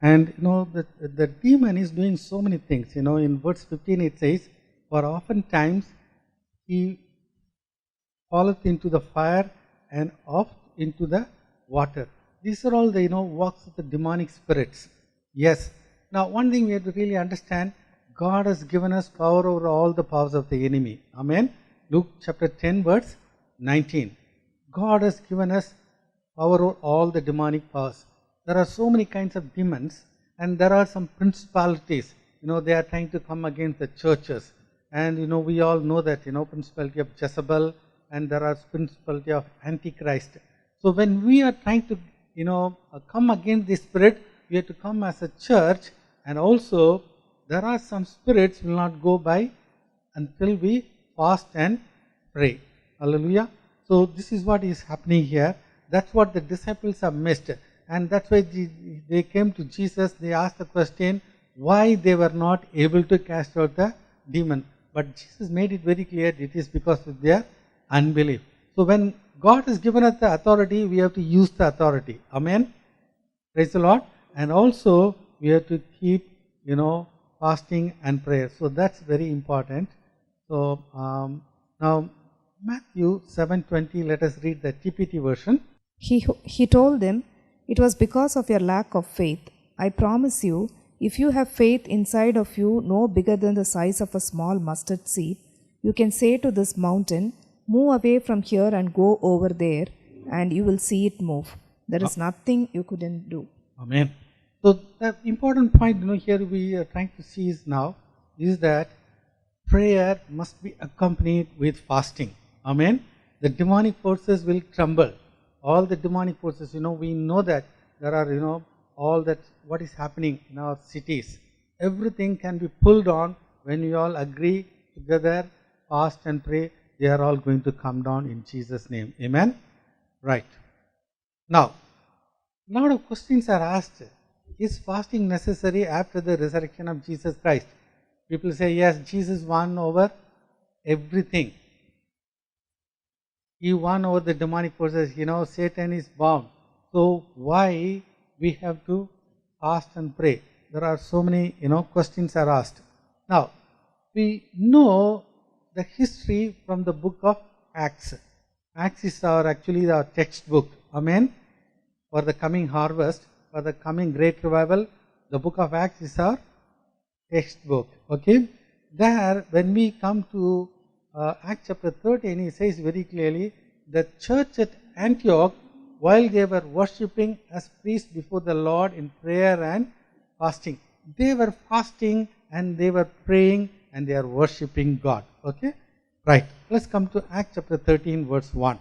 and the demon is doing so many things. In verse 15 it says, For oftentimes he falleth into the fire and oft into the water. These are all the works of the demonic spirits. Yes. Now one thing we have to really understand, God has given us power over all the powers of the enemy. Amen. Luke chapter 10 verse 19. God has given us power over all the demonic powers. There are so many kinds of demons, and there are some principalities. They are trying to come against the churches. And we all know that, principality of Jezebel, and there are principality of Antichrist. So when we are trying to, come against this spirit, we have to come as a church. And also, there are some spirits will not go by until we fast and pray. Hallelujah. So this is what is happening here. That's what the disciples have missed. And that's why they came to Jesus. They asked the question, why they were not able to cast out the demon. But Jesus made it very clear, it is because of their unbelief. So when God has given us the authority, we have to use the authority. Amen. Praise the Lord. And also we have to keep, fasting and prayer. So that's very important. So now Matthew 7:20, let us read the TPT version. He told them, "It was because of your lack of faith. I promise you, if you have faith inside of you no bigger than the size of a small mustard seed, you can say to this mountain, 'Move away from here and go over there,' and you will see it move. There is nothing you couldn't do." Amen. So the important point, here we are trying to see is that prayer must be accompanied with fasting. Amen. The demonic forces will tremble. All the demonic forces, we know that there are, all that what is happening in our cities. Everything can be pulled on when we all agree together, fast and pray. They are all going to come down in Jesus' name. Amen. Right. Now, a lot of questions are asked. Is fasting necessary after the resurrection of Jesus Christ? People say, yes, Jesus won over everything. He won over the demonic forces. Satan is bound. So why we have to fast and pray? There are so many, questions are asked. Now, we know the history from the book of Acts. Acts is actually our textbook. Amen. For the coming harvest, for the coming great revival, the book of Acts is our textbook. Okay. There, when we come to Acts chapter 13, he says very clearly, the church at Antioch, while they were worshipping as priests before the Lord in prayer and fasting, they were fasting and they were praying and they are worshipping God. Okay. Right. Let's come to Acts chapter 13 verse 1.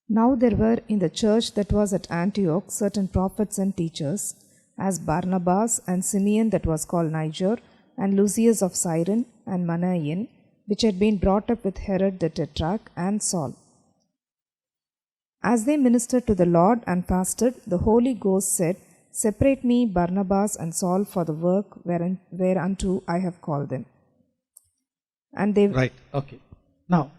Now there were in the church that was at Antioch certain prophets and teachers, as Barnabas and Simeon that was called Niger, and Lucius of Cyrene, and Manaen, which had been brought up with Herod the Tetrarch, and Saul. As they ministered to the Lord and fasted, the Holy Ghost said, "Separate me, Barnabas and Saul, for the work whereunto I have called them." And they... Right, okay. Now,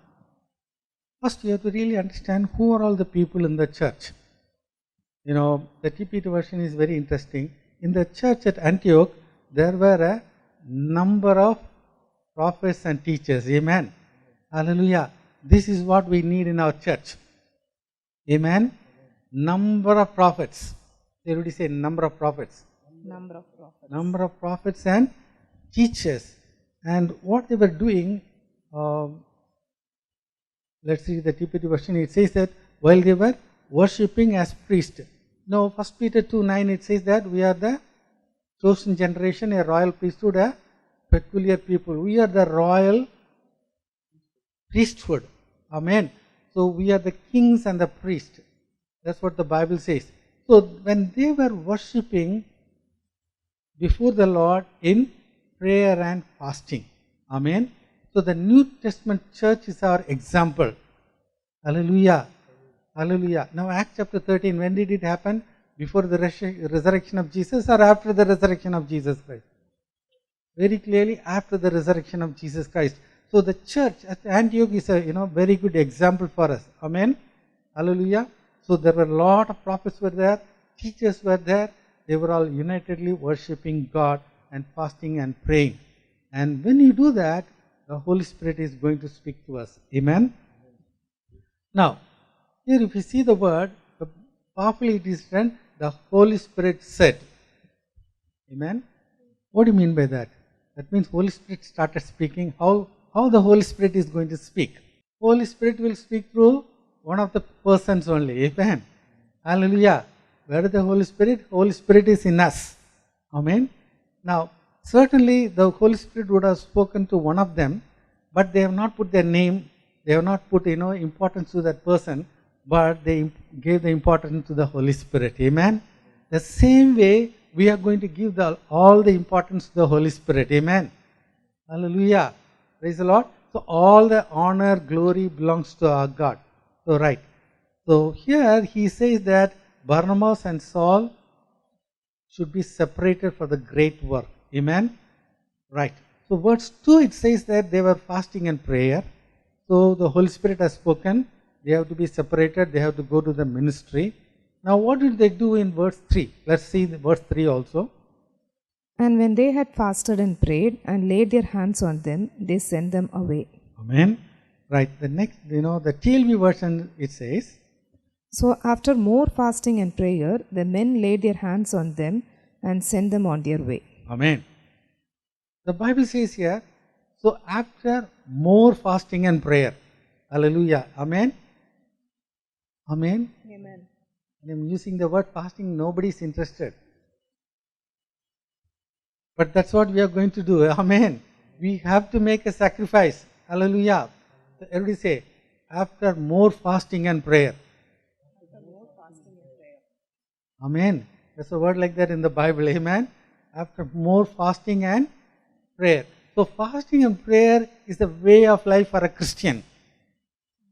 first you have to really understand who are all the people in the church. The TPT version is very interesting. In the church at Antioch, there were a number of prophets and teachers. Amen. Hallelujah. This is what we need in our church. Amen. Number of prophets. Everybody say number of prophets. Number of prophets. Number of prophets and teachers. And what they were doing, let's see the TPT version. It says that while they were worshipping as priests. Now, 1 Peter 2:9, it says that we are the chosen generation, a royal priesthood, a peculiar people. We are the royal priesthood. Amen. So we are the kings and the priests. That's what the Bible says. So when they were worshipping before the Lord in prayer and fasting. Amen. So the New Testament church is our example. Hallelujah. Hallelujah. Now Acts chapter 13, when did it happen? Before the resurrection of Jesus or after the resurrection of Jesus Christ? Very clearly after the resurrection of Jesus Christ. So the church at Antioch is a very good example for us. Amen. Hallelujah. So there were a lot of prophets were there, teachers were there. They were all unitedly worshipping God and fasting and praying. And when you do that, the Holy Spirit is going to speak to us. Amen. Now, here if you see the word, powerfully it is written, the Holy Spirit said. Amen. What do you mean by that? That means Holy Spirit started speaking. How the Holy Spirit is going to speak? Holy Spirit will speak through one of the persons only. Amen. Hallelujah. Where is the Holy Spirit? Holy Spirit is in us. Amen. Now, certainly the Holy Spirit would have spoken to one of them, but they have not put their name, they have not put importance to that person, but they gave the importance to the Holy Spirit. Amen. The same way we are going to give all the importance to the Holy Spirit. Amen. Hallelujah. Praise the Lord. So all the honor, glory belongs to our God. So right. So here he says that Barnabas and Saul should be separated for the great work. Amen. Right. So verse 2 it says that they were fasting and prayer. So the Holy Spirit has spoken. They have to be separated. They have to go to the ministry. Now what did they do in verse 3? Let's see verse 3 also. And when they had fasted and prayed and laid their hands on them, they sent them away. Amen. Right. The next, the TLV version it says. So after more fasting and prayer, the men laid their hands on them and sent them on their way. Amen. The Bible says here, so after more fasting and prayer. Hallelujah. Amen. Amen. Amen. I'm using the word fasting, nobody is interested. But that's what we are going to do. Amen. We have to make a sacrifice. Hallelujah. Everybody say, after more fasting and prayer. Amen. There's a word like that in the Bible. Amen. After more fasting and prayer. So fasting and prayer is the way of life for a Christian.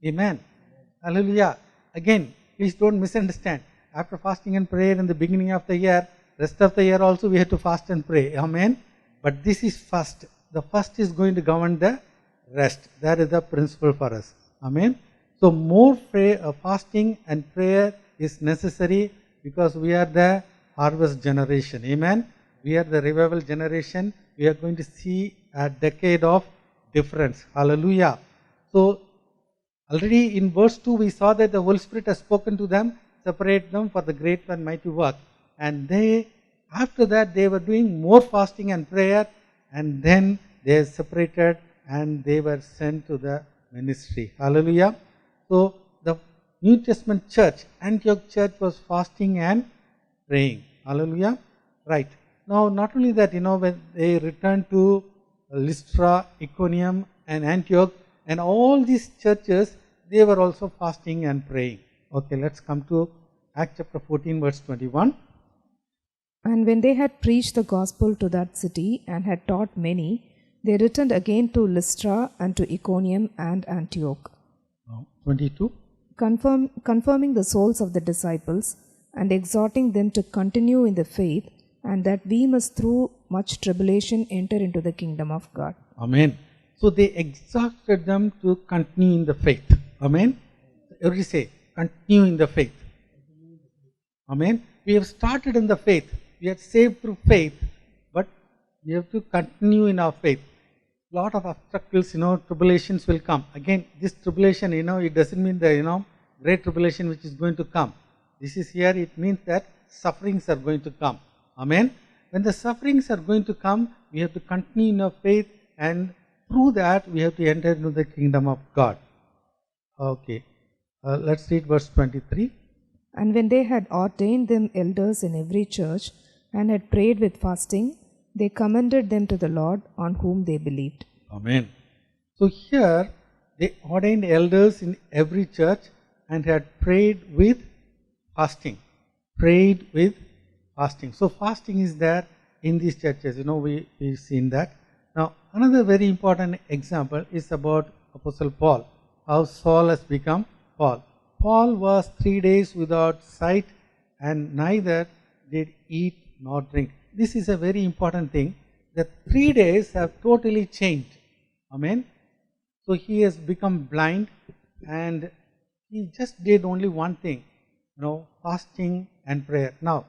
Amen. Hallelujah. Again, please don't misunderstand. After fasting and prayer in the beginning of the year, rest of the year also we have to fast and pray. Amen. But this is first. The first is going to govern the rest. That is the principle for us. Amen. So more fasting and prayer is necessary because we are the harvest generation. Amen. We are the revival generation. We are going to see a decade of difference. Hallelujah. So already in verse 2 we saw that the Holy Spirit has spoken to them, separate them for the great and mighty work. And after that they were doing more fasting and prayer, and then they separated and they were sent to the ministry. Hallelujah. So the New Testament church, Antioch church, was fasting and praying. Hallelujah. Right. Now not only that, when they returned to Lystra, Iconium and Antioch and all these churches, they were also fasting and praying. Okay, let's come to Acts chapter 14 verse 21. And when they had preached the gospel to that city and had taught many, they returned again to Lystra and to Iconium and Antioch. 22. Confirming the souls of the disciples and exhorting them to continue in the faith, and that we must through much tribulation enter into the kingdom of God. Amen. So they exhorted them to continue in the faith. Amen. Everybody say, continue in the faith. Amen. We have started in the faith. We are saved through faith, but we have to continue in our faith. Lot of obstacles, tribulations will come. Again, this tribulation, it doesn't mean the, great tribulation which is going to come. This is here, it means that sufferings are going to come. Amen. When the sufferings are going to come, we have to continue in our faith, and through that we have to enter into the kingdom of God. Okay. Let's read verse 23. And when they had ordained them elders in every church and had prayed with fasting, they commended them to the Lord on whom they believed. Amen. So here they ordained elders in every church and had prayed with fasting. Prayed with fasting. So fasting is there in these churches. We've seen that. Now another very important example is about Apostle Paul. How Saul has become Paul. Paul was 3 days without sight and neither did eat nor drink. This is a very important thing. The 3 days have totally changed. Amen. So he has become blind and he just did only one thing, fasting and prayer. Now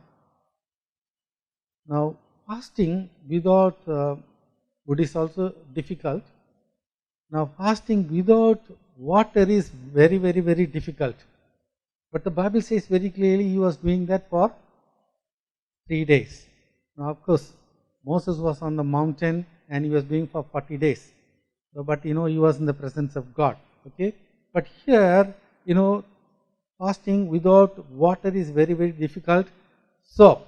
fasting without food is also difficult. Now fasting without water is very, very, very difficult. But the Bible says very clearly he was doing that for 3 days. Now of course Moses was on the mountain and he was doing for 40 days. But he was in the presence of God. Okay. But here, fasting without water is very, very difficult. So,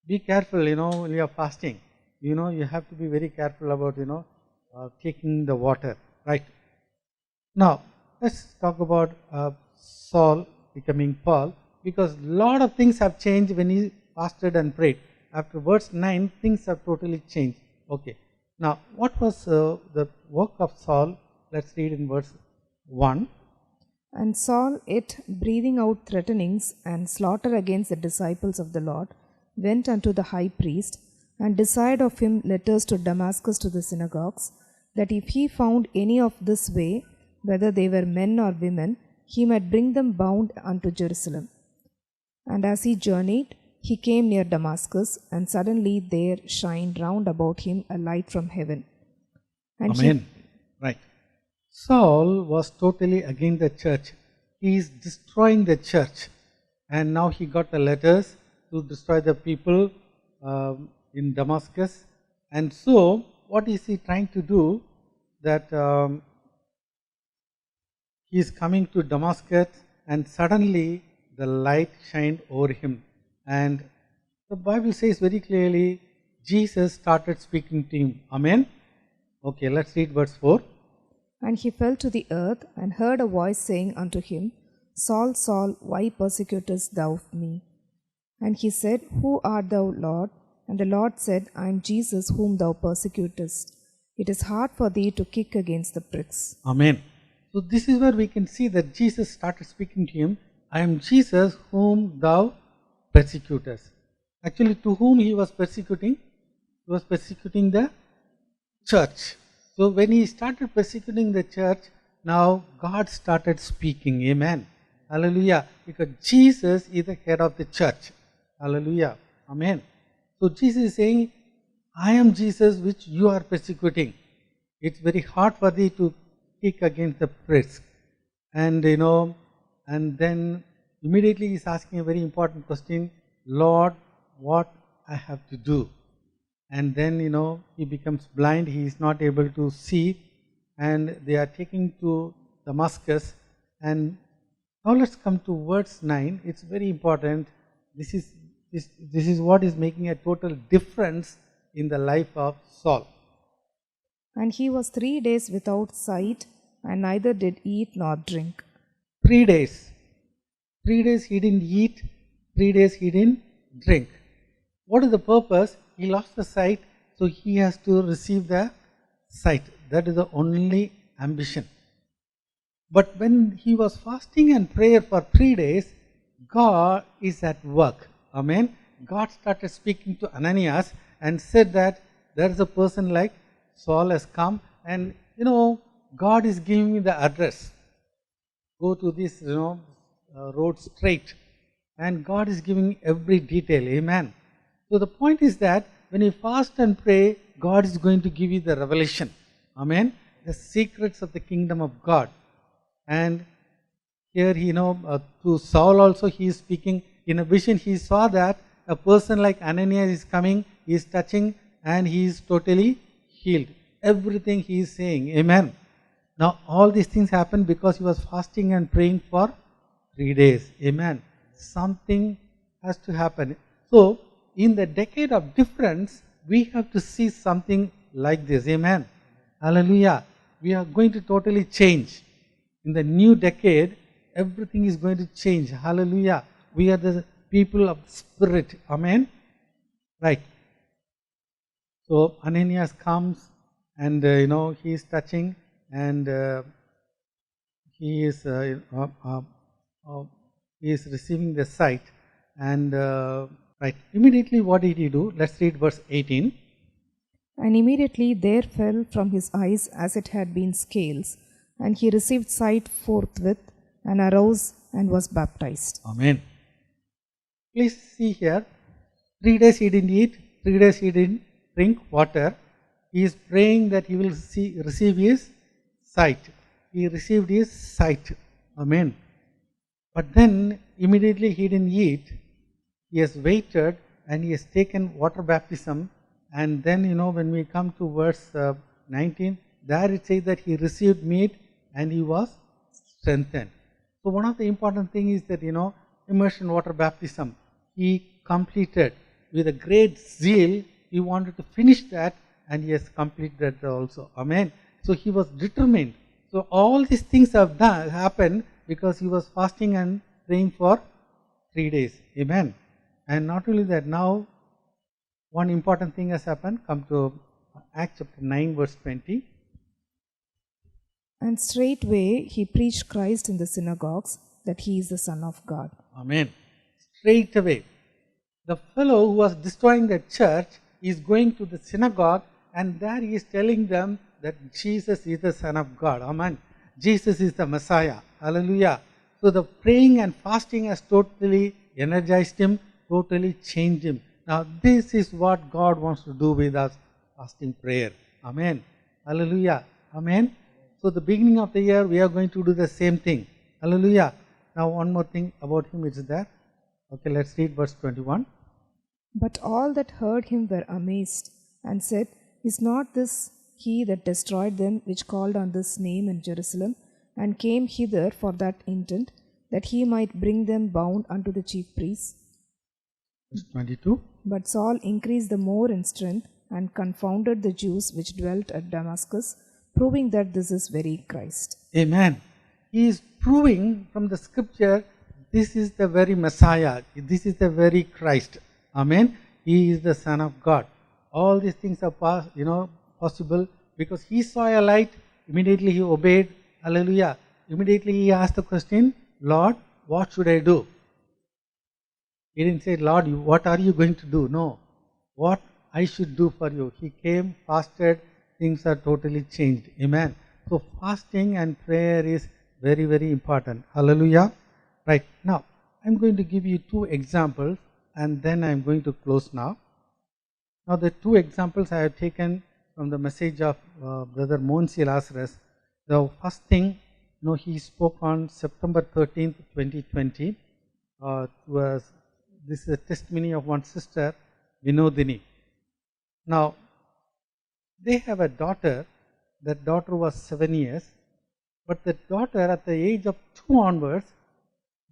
be careful, when you are fasting. You have to be very careful about, taking the water, right? Now, let's talk about Saul becoming Paul, because a lot of things have changed when he fasted and prayed. After verse 9, things have totally changed. Okay. Now, what was the work of Saul? Let's read in verse 1. And Saul, it breathing out threatenings and slaughter against the disciples of the Lord, went unto the high priest, and desired of him letters to Damascus to the synagogues, that if he found any of this way, whether they were men or women, he might bring them bound unto Jerusalem. And as he journeyed, he came near Damascus, and suddenly there shined round about him a light from heaven. And Amen. Right. Saul was totally against the church. He is destroying the church. And now he got the letters to destroy the people in Damascus. And so, what is he trying to do? That he is coming to Damascus, and suddenly the light shined over him. And the Bible says very clearly, Jesus started speaking to him. Amen. Okay, let's read verse 4. And he fell to the earth, and heard a voice saying unto him, Saul, Saul, why persecutest thou me? And he said, Who art thou, Lord? And the Lord said, I am Jesus whom thou persecutest. It is hard for thee to kick against the pricks. Amen. So this is where we can see that Jesus started speaking to him. I am Jesus whom thou persecutest. Actually, to whom he was persecuting? He was persecuting the church. So when he started persecuting the church, now God started speaking. Amen. Hallelujah. Because Jesus is the head of the church. Hallelujah. Amen. So Jesus is saying, I am Jesus which you are persecuting. It's very hard for thee to kick against the pricks. And and then immediately he's asking a very important question, Lord, what I have to do? And then he becomes blind, he is not able to see, and they are taking to Damascus. And now let's come to verse 9. It's very important. This is what is making a total difference in the life of Saul. And he was 3 days without sight, and neither did eat nor drink. 3 days. 3 days he didn't eat, 3 days he didn't drink. What is the purpose? He lost the sight, so he has to receive the sight. That is the only ambition. But when he was fasting and prayer for 3 days, God is at work. Amen. God started speaking to Ananias and said that there is a person like Saul has come, and God is giving me the address. Go to this road straight, and God is giving every detail. Amen. So the point is that when you fast and pray, God is going to give you the revelation. Amen. The secrets of the kingdom of God. And here, to Saul also he is speaking. In a vision, he saw that a person like Ananias is coming, he is touching, and he is totally healed. Everything he is saying. Amen. Now, all these things happened because he was fasting and praying for 3 days. Amen. Something has to happen. So, in the decade of difference, we have to see something like this. Amen. Hallelujah. We are going to totally change. In the new decade, everything is going to change. Hallelujah. We are the people of spirit. Amen. Right. So Ananias comes, and he is touching, and he is receiving the sight. And right, immediately what did he do? Let's read verse 18. And immediately there fell from his eyes as it had been scales, and he received sight forthwith, and arose and was baptized. Amen. Please see here, 3 days he didn't eat, 3 days he didn't drink water. He is praying that he will receive his sight. He received his sight. Amen. But then immediately he didn't eat. He has waited, and he has taken water baptism. And then when we come to verse 19, there it says that he received meat and he was strengthened. So one of the important things is that, immersion water baptism, he completed with a great zeal. He wanted to finish that, and he has completed that also. Amen. So he was determined. So all these things have happened because he was fasting and praying for 3 days. Amen. And not only that, now one important thing has happened. Come to Acts chapter 9 verse 20. And straightway he preached Christ in the synagogues, that he is the Son of God. Amen. Straight away. The fellow who was destroying the church is going to the synagogue, and there he is telling them that Jesus is the Son of God. Amen. Jesus is the Messiah. Hallelujah. So the praying and fasting has totally energized him, totally changed him. Now this is what God wants to do with us, fasting prayer. Amen. Hallelujah. Amen. So the beginning of the year we are going to do the same thing. Hallelujah. Now one more thing about him is there. Okay, let's read verse 21. But all that heard him were amazed, and said, Is not this he that destroyed them which called on this name in Jerusalem, and came hither for that intent, that he might bring them bound unto the chief priests? Verse 22. But Saul increased the more in strength, and confounded the Jews which dwelt at Damascus, proving that this is very Christ. Amen. He is proving from the scripture, this is the very Messiah. This is the very Christ. Amen. He is the Son of God. All these things are possible because he saw a light. Immediately he obeyed. Hallelujah. Immediately he asked the question, Lord, what should I do? He didn't say, Lord, what are you going to do? No. What I should do for you. He came, fasted, things are totally changed. Amen. So fasting and prayer is very, very important. Hallelujah. Right. Now, I'm going to give you 2 examples, and then I'm going to close now. Now, the 2 examples I have taken from the message of Brother Monsi Lazarus. The first thing, he spoke on September 13th, 2020. This is a testimony of one sister, Vinodini. Now, they have a daughter. That daughter was 7 years. But the daughter at the age of 2 onwards,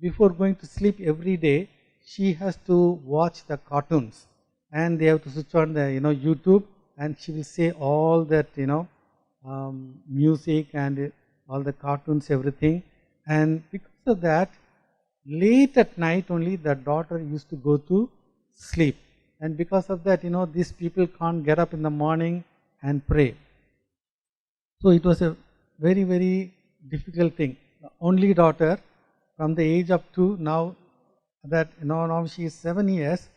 before going to sleep every day, she has to watch the cartoons. And they have to switch on the YouTube, and she will say all that music and all the cartoons, everything. And because of that, late at night only the daughter used to go to sleep. And because of that, these people can't get up in the morning and pray. So it was a very, very difficult thing. The only daughter from the age of 2, now she is 7 years,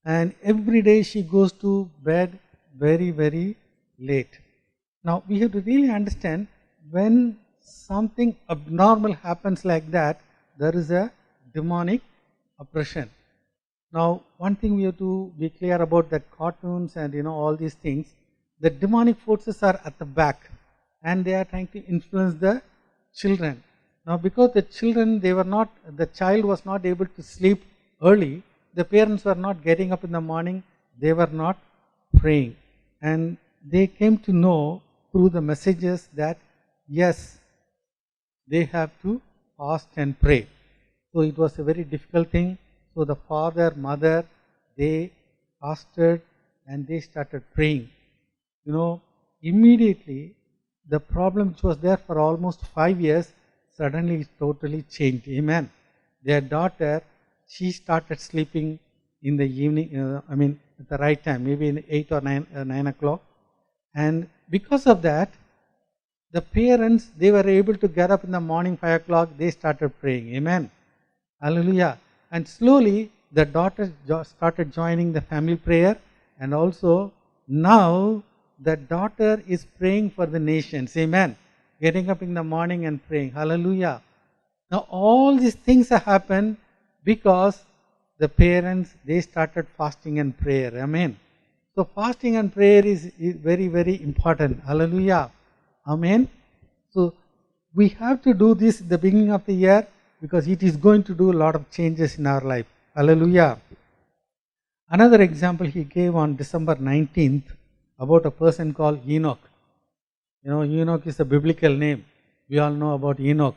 and every day she goes to bed very, very late. Now we have to really understand, when something abnormal happens like that, there is a demonic oppression. Now one thing we have to be clear about, that cartoons and all these things, the demonic forces are at the back, and they are trying to influence the children. Now because the child was not able to sleep early, the parents were not getting up in the morning, they were not praying. And they came to know through the messages that yes, they have to fast and pray. So it was a very difficult thing. So the father, mother, they fasted and they started praying. Immediately the problem which was there for almost 5 years suddenly totally changed. Amen. Their daughter, she started sleeping in the evening, at the right time, maybe in 8 or 9 o'clock. And because of that, the parents, they were able to get up in the morning 5 o'clock, they started praying. Amen. Hallelujah. And slowly the daughter started joining the family prayer, and also now the daughter is praying for the nations. Amen. Getting up in the morning and praying. Hallelujah. Now all these things have happened because the parents, they started fasting and prayer. Amen. So fasting and prayer is very, very important. Hallelujah. Amen. So we have to do this at the beginning of the year, because it is going to do a lot of changes in our life. Hallelujah. Another example he gave on December 19th about a person called Enoch. Enoch is a biblical name. We all know about Enoch.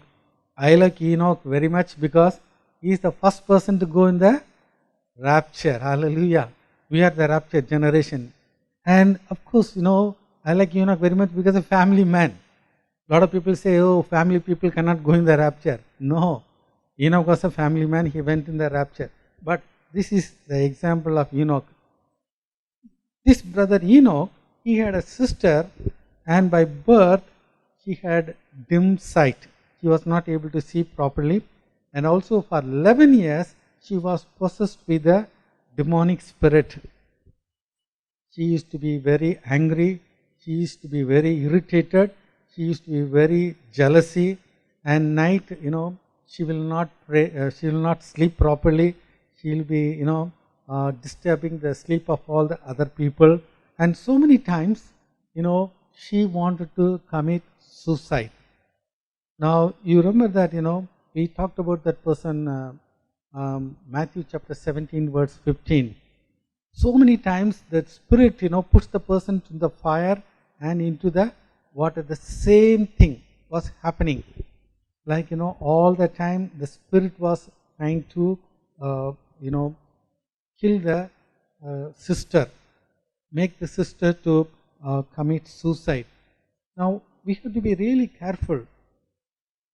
I like Enoch very much because he is the first person to go in the rapture. Hallelujah. We are the rapture generation. And of course, I like Enoch very much because a family man. A lot of people say, oh, family people cannot go in the rapture. No. Enoch was a family man. He went in the rapture. But this is the example of Enoch. This brother Enoch, he had a sister, and by birth he had dim sight. He was not able to see properly, and also for 11 years she was possessed with a demonic spirit. She used to be very angry, she used to be very irritated, she used to be very jealousy, and night, she will not pray, she will not sleep properly, she will be, disturbing the sleep of all the other people, and so many times, she wanted to commit suicide. Now, you remember that, we talked about that person, Matthew chapter 17, verse 15. So many times that spirit, puts the person to the fire and into the water. The same thing was happening. Like, all the time the spirit was trying to, kill the sister, make the sister to commit suicide. Now, we have to be really careful.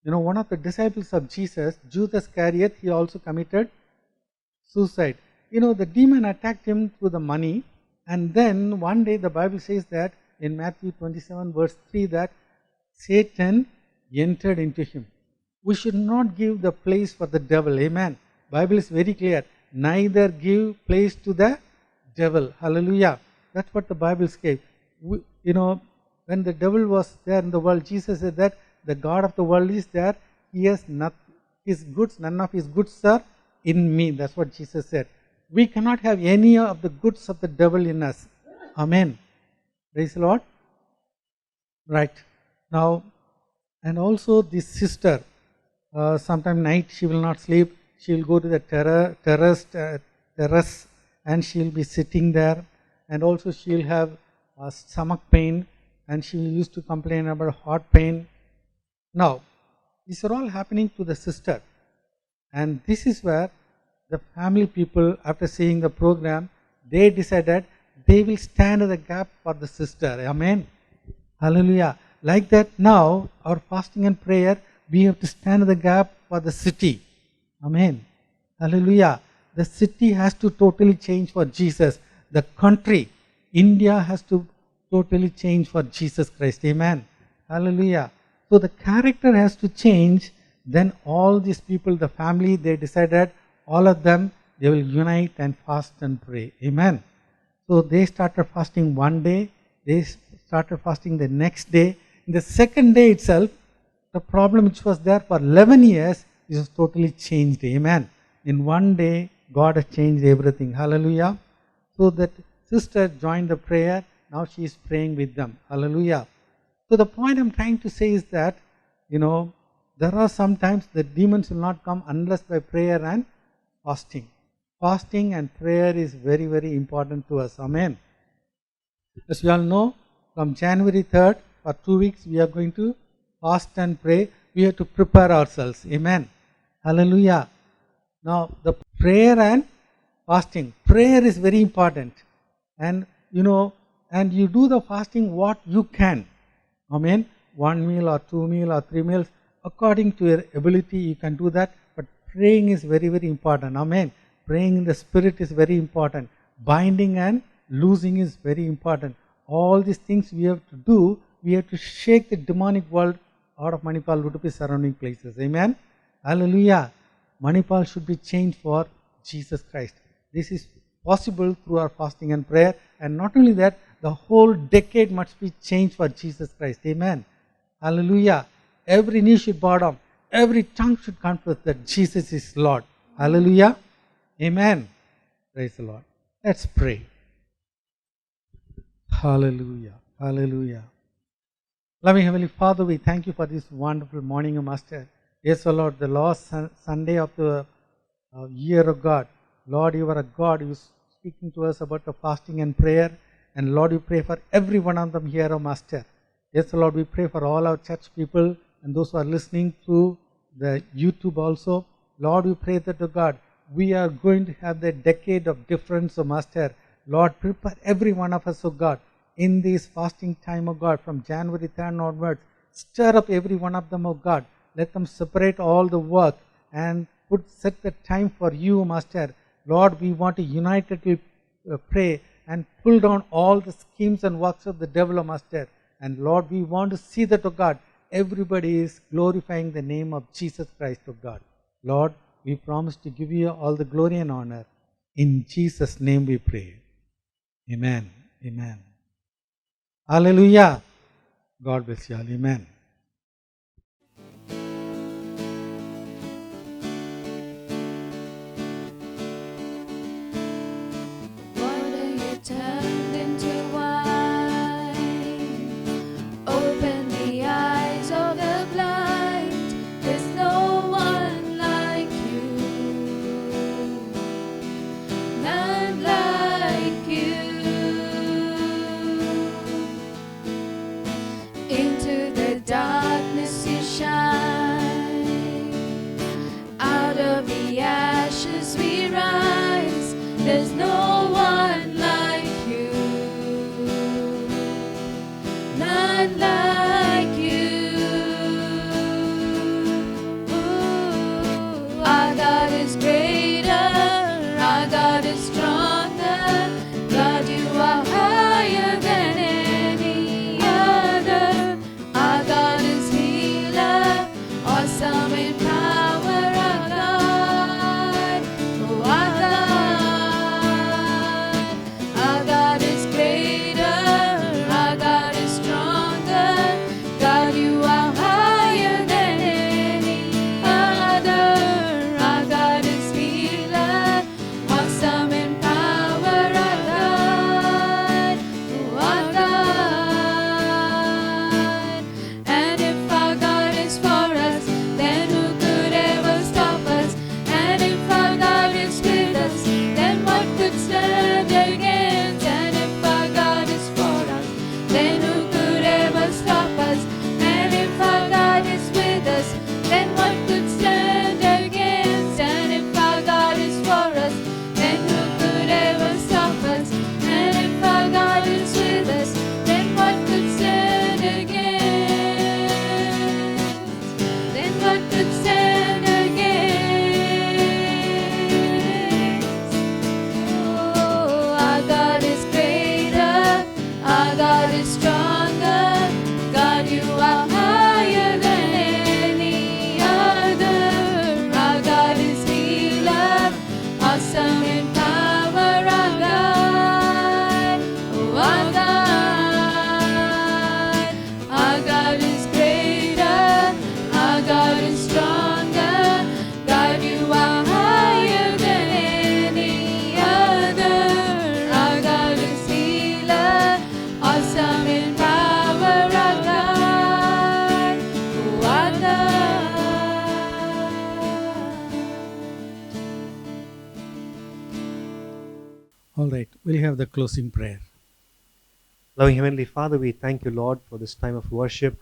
One of the disciples of Jesus, Judas Iscariot, he also committed suicide. The demon attacked him through the money, and then one day the Bible says that in Matthew 27 verse 3 that Satan entered into him. We should not give the place for the devil. Amen. Bible is very clear. Neither give place to the devil. Hallelujah. That's what the Bible says. When the devil was there in the world, Jesus said that the God of the world is there. He has not his goods, none of his goods are in me. That's what Jesus said. We cannot have any of the goods of the devil in us. Amen. Praise the Lord. Right. Now, and also this sister, sometime night she will not sleep. She will go to the terrace and she will be sitting there, and also she will have stomach pain, and she used to complain about heart pain. Now, these are all happening to the sister, and this is where the family people, after seeing the program, they decided they will stand in the gap for the sister. Amen. Hallelujah. Like that now, our fasting and prayer, we have to stand in the gap for the city. Amen. Hallelujah. The city has to totally change for Jesus. The country, India, has to totally change for Jesus Christ. Amen. Hallelujah. So the character has to change. Then all these people, the family, they decided, all of them, they will unite and fast and pray. Amen. So they started fasting one day. They started fasting the next day. In the second day itself, the problem which was there for 11 years is totally changed. Amen. In one day, God has changed everything. Hallelujah. So that sister joined the prayer. Now she is praying with them. Hallelujah. So the point I'm trying to say is that, there are sometimes the demons will not come unless by prayer and fasting. Fasting and prayer is very, very important to us. Amen. As you all know, from January 3rd, for 2 weeks, we are going to fast and pray. We have to prepare ourselves. Amen. Hallelujah. Now, the prayer and fasting. Prayer is very important. And, and you do the fasting what you can. Amen. 1 meal or 2 meal or 3 meals. According to your ability, you can do that. But praying is very, very important. Amen. Praying in the Spirit is very important. Binding and loosing is very important. All these things we have to do. We have to shake the demonic world out of Manipal, Udupi surrounding places. Amen. Hallelujah. Manipal should be changed for Jesus Christ. This is possible through our fasting and prayer. And not only that, the whole decade must be changed for Jesus Christ. Amen. Hallelujah. Every knee should bow down. Every tongue should confess that Jesus is Lord. Hallelujah. Amen. Praise the Lord. Let's pray. Hallelujah. Hallelujah. Loving Heavenly Father, we thank you for this wonderful morning, Master. Yes, O Lord, the last Sunday of the year of God. Lord, you are a God who is speaking to us about the fasting and prayer. And Lord, we pray for every one of them here, O Master. Yes, Lord, we pray for all our church people. and those who are listening through the YouTube also. Lord, we pray that, oh God, we are going to have the decade of difference, oh Master. Lord, prepare every one of us, oh God, in this fasting time, oh God, from January 3rd onwards. Stir up every one of them, oh God. Let them separate all the work and set the time for you, Master. Lord, we want to unitedly pray and pull down all the schemes and works of the devil, oh Master. And Lord, we want to see that, oh God, everybody is glorifying the name of Jesus Christ, oh God. Lord, we promise to give you all the glory and honor. In Jesus' name we pray. Amen. Amen. Hallelujah. God bless you all. Amen. Water you turned into wine. Open the eyes of the blind. There's no one like you. None like you. Into the darkness you shine. Out of the ashes we rise. There's no one like you. None like you. Ooh, our God is greater. Our God is stronger. God, you are higher than any other. Our God is healer. Awesome in power, our God. Oh, our God. Our God is greater. Our God is stronger. God, you are higher than any other. Our God is healer. Awesome in power, our God. Oh, our God. And if our God is for us, then who could ever stop us? And if our God is with us, then what could stand against? And if our God is for us, then who could ever stop us? And if our God is with us, then what could stand against? And if our God is for us, then who could ever stop us? And if our God is with us, then what could stand against? Then what could stand against? Oh, our God is greater. Our God is stronger. God, you are higher than any other. Our God is healer. Awesome in power, our God. Oh, our God. Our God is greater. Our God is stronger. God, you are higher than any other. Our God is healer. Awesome in power, our God. Oh, our God. All right, we'll have the closing prayer. Loving Heavenly Father, we thank you, Lord, for this time of worship.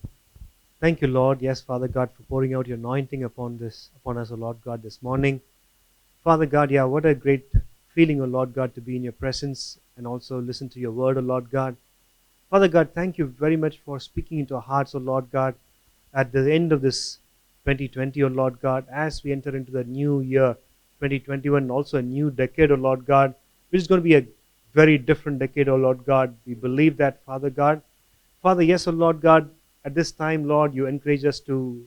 Thank you, Lord, yes, Father God, for pouring out your anointing upon us, O Lord God, this morning. Father God, yeah, what a great feeling, O Lord God, to be in your presence and also listen to your word, O Lord God. Father God, thank you very much for speaking into our hearts, O Lord God, at the end of this 2020, O Lord God, as we enter into the new year, 2021, also a new decade, O Lord God, which is going to be a very different decade, O Lord God. We believe that, Father God. Father, yes, O Lord God, at this time, Lord, you encourage us to,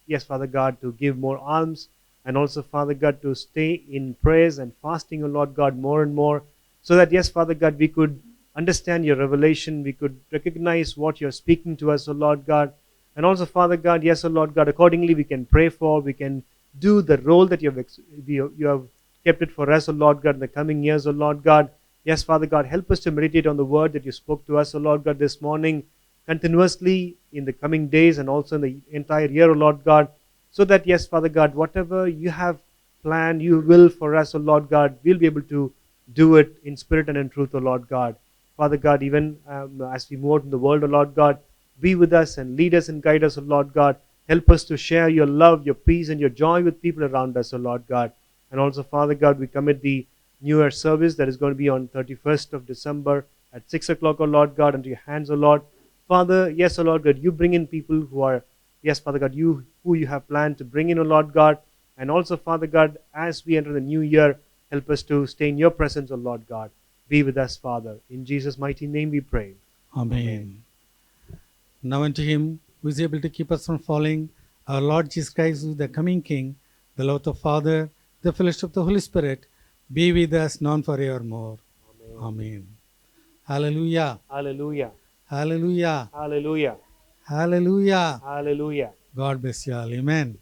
yes, Father God, to give more alms, and also, Father God, to stay in prayers and fasting, O Lord God, more and more, so that, yes, Father God, we could understand your revelation, we could recognize what you're speaking to us, O Lord God, and also, Father God, yes, O Lord God, accordingly we can pray for, we can do the role that you have kept it for us, O Lord God, in the coming years, O Lord God. Yes, Father God, help us to meditate on the word that you spoke to us, O Lord God, this morning, continuously in the coming days and also in the entire year, O Lord God, so that, yes, Father God, whatever you have planned, you will for us, O Lord God, we'll be able to do it in spirit and in truth, O Lord God. Father God, even as we move out in the world, O Lord God, be with us and lead us and guide us, O Lord God. Help us to share your love, your peace, and your joy with people around us, O Lord God. And also, Father God, we commit the New Year service that is going to be on 31st of December at 6 o'clock, O Lord God, into your hands, O Lord. Father, yes, O Lord God, you bring in people who are, yes, Father God, who you have planned to bring in, O Lord God. And also, Father God, as we enter the new year, help us to stay in your presence, O Lord God. Be with us, Father. In Jesus' mighty name we pray. Amen. Now unto him who is able to keep us from falling, our Lord Jesus Christ, who is the coming King, the love of the Father, the fellowship of the Holy Spirit, be with us now and forevermore. Amen. Hallelujah. Hallelujah. Hallelujah. Hallelujah. Hallelujah. Hallelujah. God bless you all. Amen.